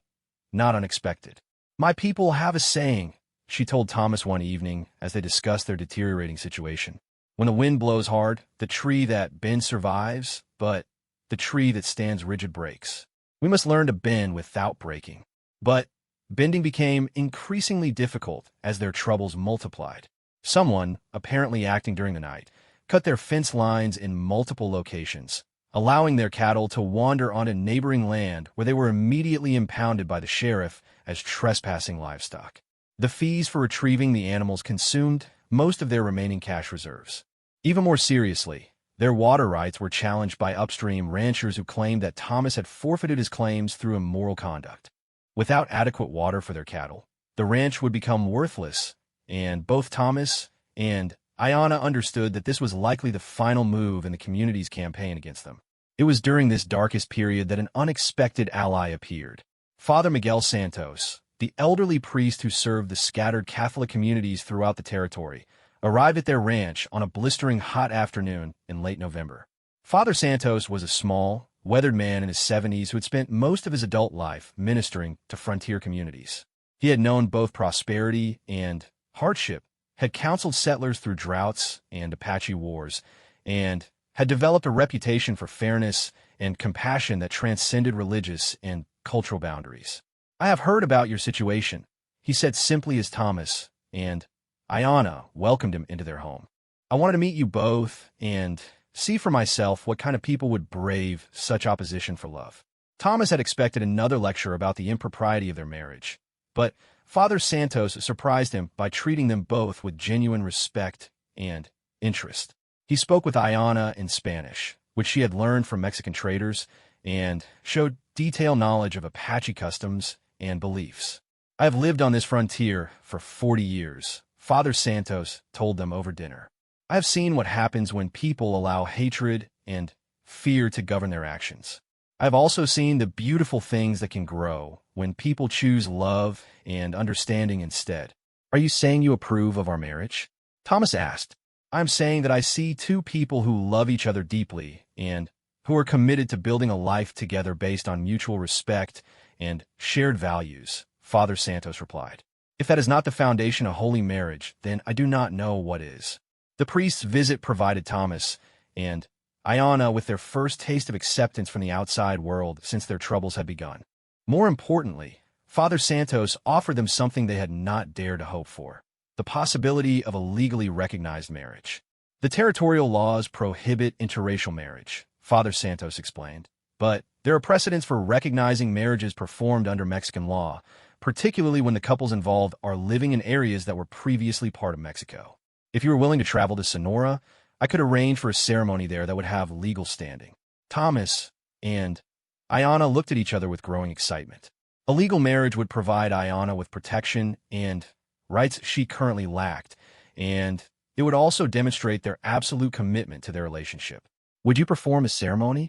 not unexpected. My people have a saying, she told Thomas one evening as they discussed their deteriorating situation. When the wind blows hard, the tree that bends survives, but the tree that stands rigid breaks. We must learn to bend without breaking. But bending became increasingly difficult as their troubles multiplied. Someone, apparently acting during the night, cut their fence lines in multiple locations, allowing their cattle to wander onto neighboring land where they were immediately impounded by the sheriff as trespassing livestock. The fees for retrieving the animals consumed most of their remaining cash reserves. Even more seriously, their water rights were challenged by upstream ranchers who claimed that Thomas had forfeited his claims through immoral conduct. Without adequate water for their cattle, the ranch would become worthless, and both Thomas and Ayanna understood that this was likely the final move in the community's campaign against them. It was during this darkest period that an unexpected ally appeared. Father Miguel Santos, the elderly priest who served the scattered Catholic communities throughout the territory, arrived at their ranch on a blistering hot afternoon in late November. Father Santos was a small, weathered man in his 70s who had spent most of his adult life ministering to frontier communities. He had known both prosperity and hardship, had counseled settlers through droughts and Apache wars, and had developed a reputation for fairness and compassion that transcended religious and cultural boundaries. I have heard about your situation, he said simply as Thomas and Ayanna welcomed him into their home. I wanted to meet you both and see for myself what kind of people would brave such opposition for love. Thomas had expected another lecture about the impropriety of their marriage, but Father Santos surprised him by treating them both with genuine respect and interest. He spoke with Ayanna in Spanish, which she had learned from Mexican traders, and showed detailed knowledge of Apache customs and beliefs. I have lived on this frontier for 40 years, Father Santos told them over dinner. I have seen what happens when people allow hatred and fear to govern their actions. I have also seen the beautiful things that can grow when people choose love and understanding instead. Are you saying you approve of our marriage? Thomas asked. I'm saying that I see two people who love each other deeply and who are committed to building a life together based on mutual respect and shared values, Father Santos replied. If that is not the foundation of holy marriage, then I do not know what is. The priest's visit provided Thomas and Ayanna with their first taste of acceptance from the outside world since their troubles had begun. More importantly, Father Santos offered them something they had not dared to hope for: the possibility of a legally recognized marriage. The territorial laws prohibit interracial marriage, Father Santos explained, but there are precedents for recognizing marriages performed under Mexican law, particularly when the couples involved are living in areas that were previously part of Mexico. If you were willing to travel to Sonora, I could arrange for a ceremony there that would have legal standing. Thomas and Ayanna looked at each other with growing excitement. A legal marriage would provide Ayanna with protection and rights she currently lacked, and it would also demonstrate their absolute commitment to their relationship. Would you perform a ceremony?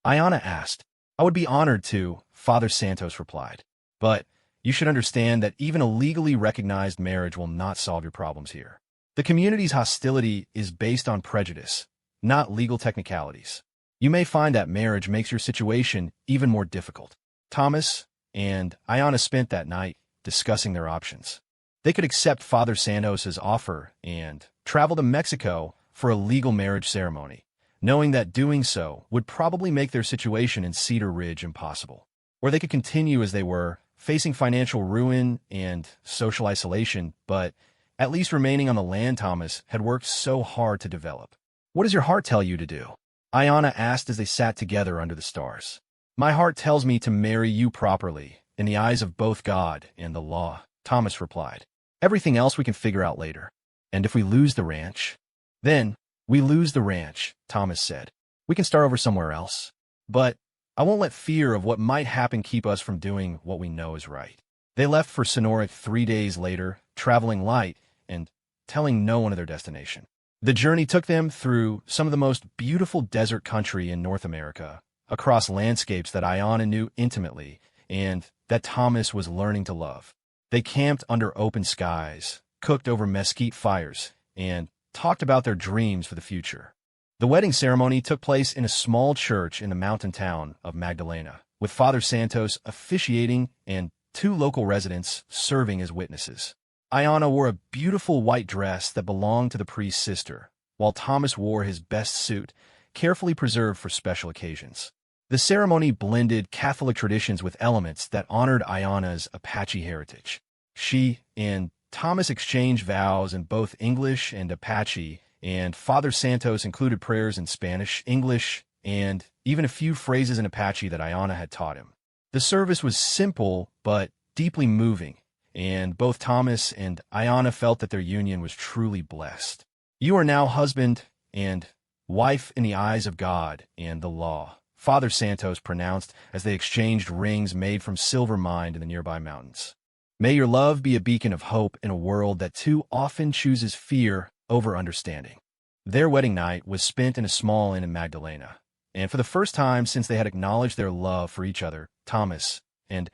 Ayanna asked. I would be honored to, Father Santos replied. But you should understand that even a legally recognized marriage will not solve your problems here. The community's hostility is based on prejudice, not legal technicalities. You may find that marriage makes your situation even more difficult. Thomas and Ayanna spent that night discussing their options. They could accept Father Santos's offer and travel to Mexico for a legal marriage ceremony, knowing that doing so would probably make their situation in Cedar Ridge impossible. Or they could continue as they were, facing financial ruin and social isolation, but at least remaining on the land Thomas had worked so hard to develop. What does your heart tell you to do? Ayanna asked as they sat together under the stars. My heart tells me to marry you properly, in the eyes of both God and the law, Thomas replied. Everything else we can figure out later. And if we lose the ranch? Then, we lose the ranch, Thomas said. We can start over somewhere else. But I won't let fear of what might happen keep us from doing what we know is right. They left for Sonora 3 days later, traveling light and telling no one of their destination. The journey took them through some of the most beautiful desert country in North America, across landscapes that Ayanna knew intimately and that Thomas was learning to love. They camped under open skies, cooked over mesquite fires, and talked about their dreams for the future. The wedding ceremony took place in a small church in the mountain town of Magdalena, with Father Santos officiating and 2 local residents serving as witnesses. Ayanna wore a beautiful white dress that belonged to the priest's sister, while Thomas wore his best suit, carefully preserved for special occasions. The ceremony blended Catholic traditions with elements that honored Ayanna's Apache heritage. She and Thomas exchanged vows in both English and Apache, and Father Santos included prayers in Spanish, English, and even a few phrases in Apache that Ayanna had taught him. The service was simple but deeply moving, and both Thomas and Ayanna felt that their union was truly blessed. You are now husband and wife in the eyes of God and the law, Father Santos pronounced as they exchanged rings made from silver mined in the nearby mountains. May your love be a beacon of hope in a world that too often chooses fear over understanding. Their wedding night was spent in a small inn in Magdalena, and for the first time since they had acknowledged their love for each other, Thomas and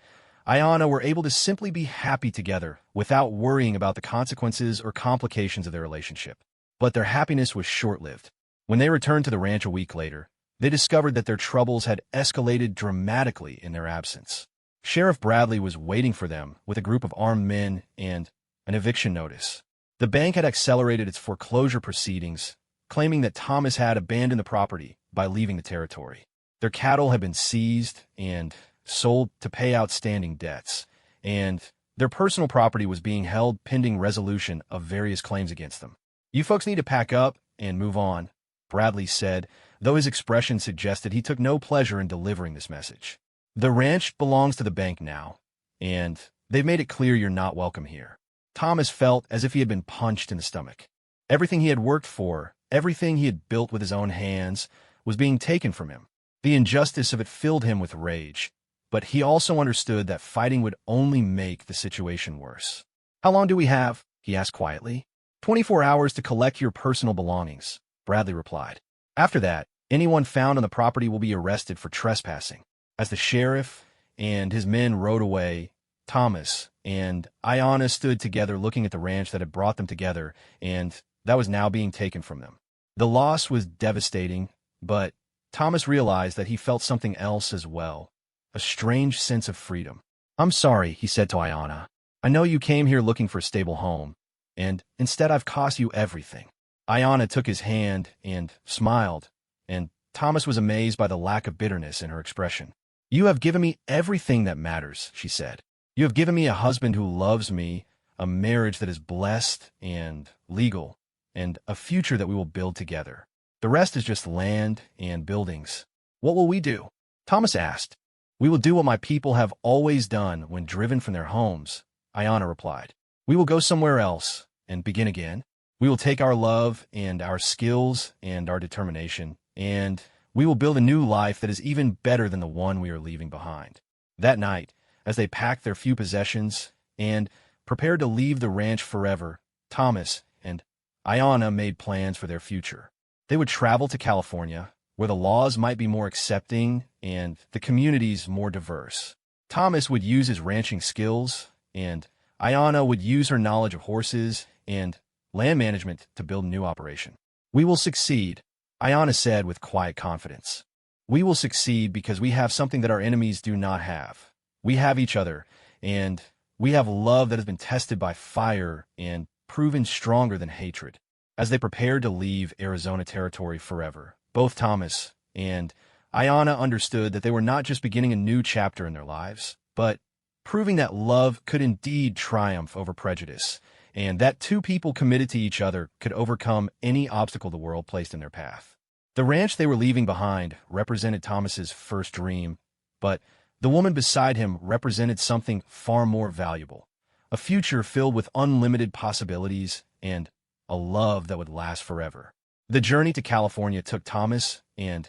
Ayanna were able to simply be happy together without worrying about the consequences or complications of their relationship. But their happiness was short-lived. When they returned to the ranch a week later, they discovered that their troubles had escalated dramatically in their absence. Sheriff Bradley was waiting for them with a group of armed men and an eviction notice. The bank had accelerated its foreclosure proceedings, claiming that Thomas had abandoned the property by leaving the territory. Their cattle had been seized and sold to pay outstanding debts, and their personal property was being held pending resolution of various claims against them. You folks need to pack up and move on, Bradley said, though his expression suggested he took no pleasure in delivering this message. The ranch belongs to the bank now, and they've made it clear you're not welcome here. Thomas felt as if he had been punched in the stomach. Everything he had worked for, everything he had built with his own hands, was being taken from him. The injustice of it filled him with rage, but he also understood that fighting would only make the situation worse. How long do we have? He asked quietly. 24 hours to collect your personal belongings, Bradley replied. After that, anyone found on the property will be arrested for trespassing. As the sheriff and his men rode away, Thomas and Ayanna stood together looking at the ranch that had brought them together and that was now being taken from them. The loss was devastating, but Thomas realized that he felt something else as well, a strange sense of freedom. I'm sorry, he said to Ayanna. I know you came here looking for a stable home, and instead I've cost you everything. Ayanna took his hand and smiled, and Thomas was amazed by the lack of bitterness in her expression. You have given me everything that matters, she said. You have given me a husband who loves me, a marriage that is blessed and legal, and a future that we will build together. The rest is just land and buildings. What will we do? Thomas asked. We will do what my people have always done when driven from their homes, Ayanna replied. We will go somewhere else and begin again. We will take our love and our skills and our determination, and we will build a new life that is even better than the one we are leaving behind. That night, as they packed their few possessions and prepared to leave the ranch forever, Thomas and Ayanna made plans for their future. They would travel to California, where the laws might be more accepting and the communities more diverse. Thomas would use his ranching skills, and Ayana would use her knowledge of horses and land management to build a new operation. "We will succeed," Ayana said with quiet confidence. "We will succeed because we have something that our enemies do not have. We have each other, and we have love that has been tested by fire and proven stronger than hatred." As they prepared to leave Arizona territory forever, both Thomas and Ayana understood that they were not just beginning a new chapter in their lives, but proving that love could indeed triumph over prejudice, and that two people committed to each other could overcome any obstacle the world placed in their path. The ranch they were leaving behind represented Thomas's first dream, but the woman beside him represented something far more valuable, a future filled with unlimited possibilities and a love that would last forever. The journey to California took Thomas and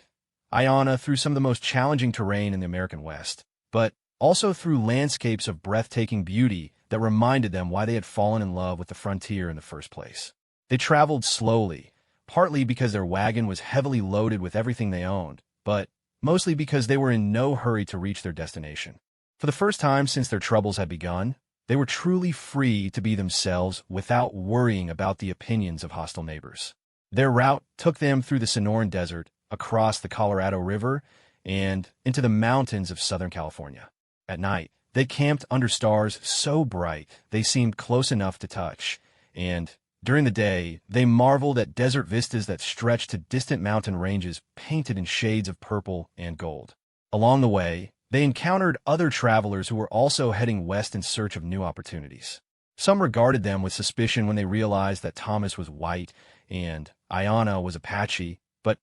Ayana through some of the most challenging terrain in the American West, but also through landscapes of breathtaking beauty that reminded them why they had fallen in love with the frontier in the first place. They traveled slowly, partly because their wagon was heavily loaded with everything they owned, but mostly because they were in no hurry to reach their destination. For the first time since their troubles had begun, they were truly free to be themselves without worrying about the opinions of hostile neighbors. Their route took them through the Sonoran Desert, across the Colorado River, and into the mountains of Southern California. At night, they camped under stars so bright they seemed close enough to touch, and during the day, they marveled at desert vistas that stretched to distant mountain ranges painted in shades of purple and gold. Along the way, they encountered other travelers who were also heading west in search of new opportunities. Some regarded them with suspicion when they realized that Thomas was white and Ayana was Apache, but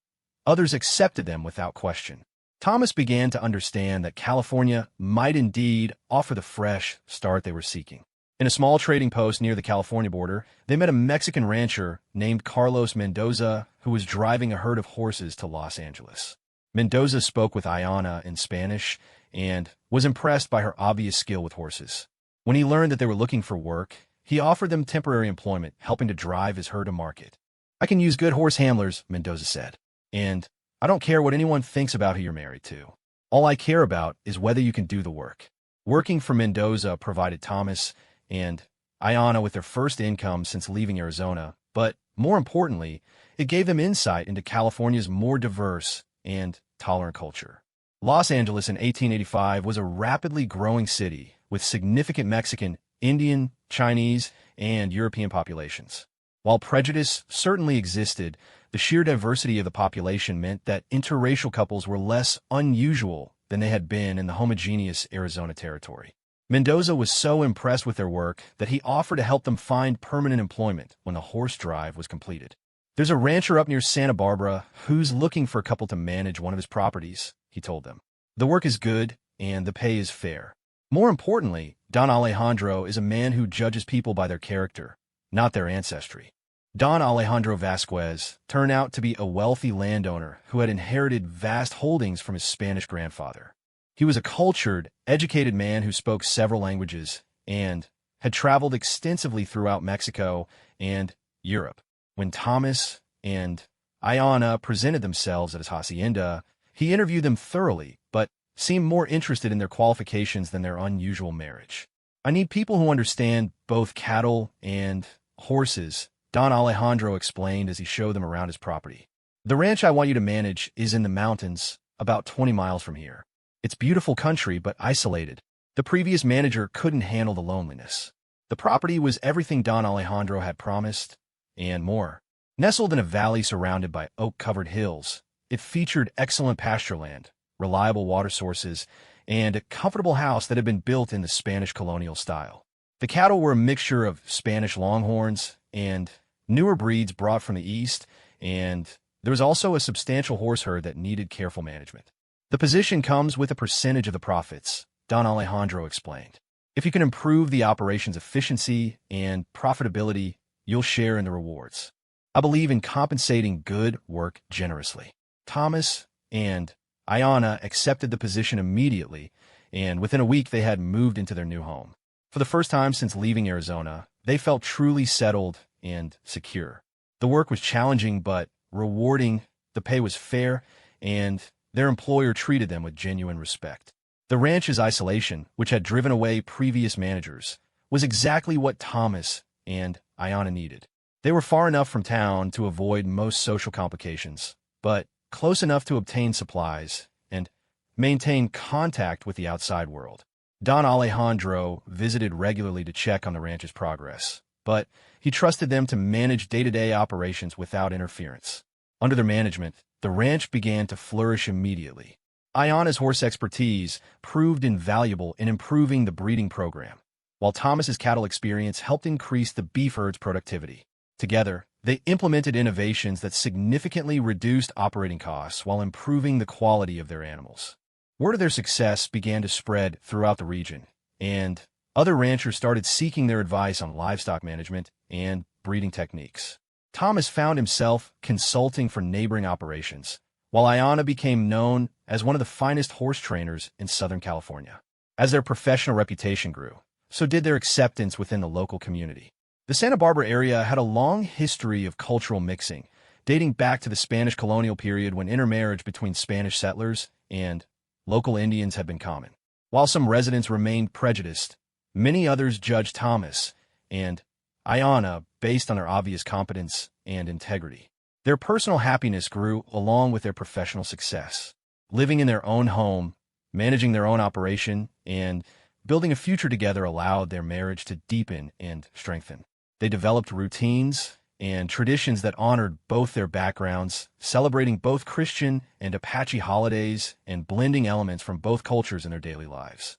others accepted them without question. Thomas began to understand that California might indeed offer the fresh start they were seeking. In a small trading post near the California border, they met a Mexican rancher named Carlos Mendoza who was driving a herd of horses to Los Angeles. Mendoza spoke with Ayana in Spanish and was impressed by her obvious skill with horses. When he learned that they were looking for work, he offered them temporary employment, helping to drive his herd to market. "I can use good horse handlers," Mendoza said, "and I don't care what anyone thinks about who you're married to. All I care about is whether you can do the work." Working for Mendoza provided Thomas and Ayana with their first income since leaving Arizona, but more importantly, it gave them insight into California's more diverse and tolerant culture. Los Angeles in 1885 was a rapidly growing city with significant Mexican, Indian, Chinese, and European populations. While prejudice certainly existed, the sheer diversity of the population meant that interracial couples were less unusual than they had been in the homogeneous Arizona territory. Mendoza was so impressed with their work that he offered to help them find permanent employment when the horse drive was completed. "There's a rancher up near Santa Barbara who's looking for a couple to manage one of his properties," he told them. "The work is good, and the pay is fair. More importantly, Don Alejandro is a man who judges people by their character, not their ancestry." Don Alejandro Vasquez turned out to be a wealthy landowner who had inherited vast holdings from his Spanish grandfather. He was a cultured, educated man who spoke several languages and had traveled extensively throughout Mexico and Europe. When Thomas and Ayana presented themselves at his hacienda, he interviewed them thoroughly, but seemed more interested in their qualifications than their unusual marriage. "I need people who understand both cattle and horses," Don Alejandro explained as he showed them around his property. "The ranch I want you to manage is in the mountains, about 20 miles from here. It's beautiful country, but isolated. The previous manager couldn't handle the loneliness." The property was everything Don Alejandro had promised, and more. Nestled in a valley surrounded by oak-covered hills, it featured excellent pasture land, reliable water sources, and a comfortable house that had been built in the Spanish colonial style. The cattle were a mixture of Spanish Longhorns and newer breeds brought from the east, and there was also a substantial horse herd that needed careful management. "The position comes with a percentage of the profits," Don Alejandro explained. "If you can improve the operation's efficiency and profitability, you'll share in the rewards. I believe in compensating good work generously." Thomas and Ayana accepted the position immediately, and within a week they had moved into their new home. For the first time since leaving Arizona, they felt truly settled and secure. The work was challenging but rewarding, the pay was fair, and their employer treated them with genuine respect. The ranch's isolation, which had driven away previous managers, was exactly what Thomas and Ayanna needed. They were far enough from town to avoid most social complications, but close enough to obtain supplies and maintain contact with the outside world. Don Alejandro visited regularly to check on the ranch's progress, but he trusted them to manage day-to-day operations without interference. Under their management, the ranch began to flourish immediately. Ayanna's horse expertise proved invaluable in improving the breeding program, while Thomas's cattle experience helped increase the beef herd's productivity. Together, they implemented innovations that significantly reduced operating costs while improving the quality of their animals. Word of their success began to spread throughout the region, and other ranchers started seeking their advice on livestock management and breeding techniques. Thomas found himself consulting for neighboring operations, while Ayanna became known as one of the finest horse trainers in Southern California. As their professional reputation grew, so did their acceptance within the local community. The Santa Barbara area had a long history of cultural mixing, dating back to the Spanish colonial period when intermarriage between Spanish settlers and local Indians had been common. While some residents remained prejudiced, many others judged Thomas and Ayanna based on their obvious competence and integrity. Their personal happiness grew along with their professional success. Living in their own home, managing their own operation, and building a future together allowed their marriage to deepen and strengthen. They developed routines and traditions that honored both their backgrounds, celebrating both Christian and Apache holidays and blending elements from both cultures in their daily lives.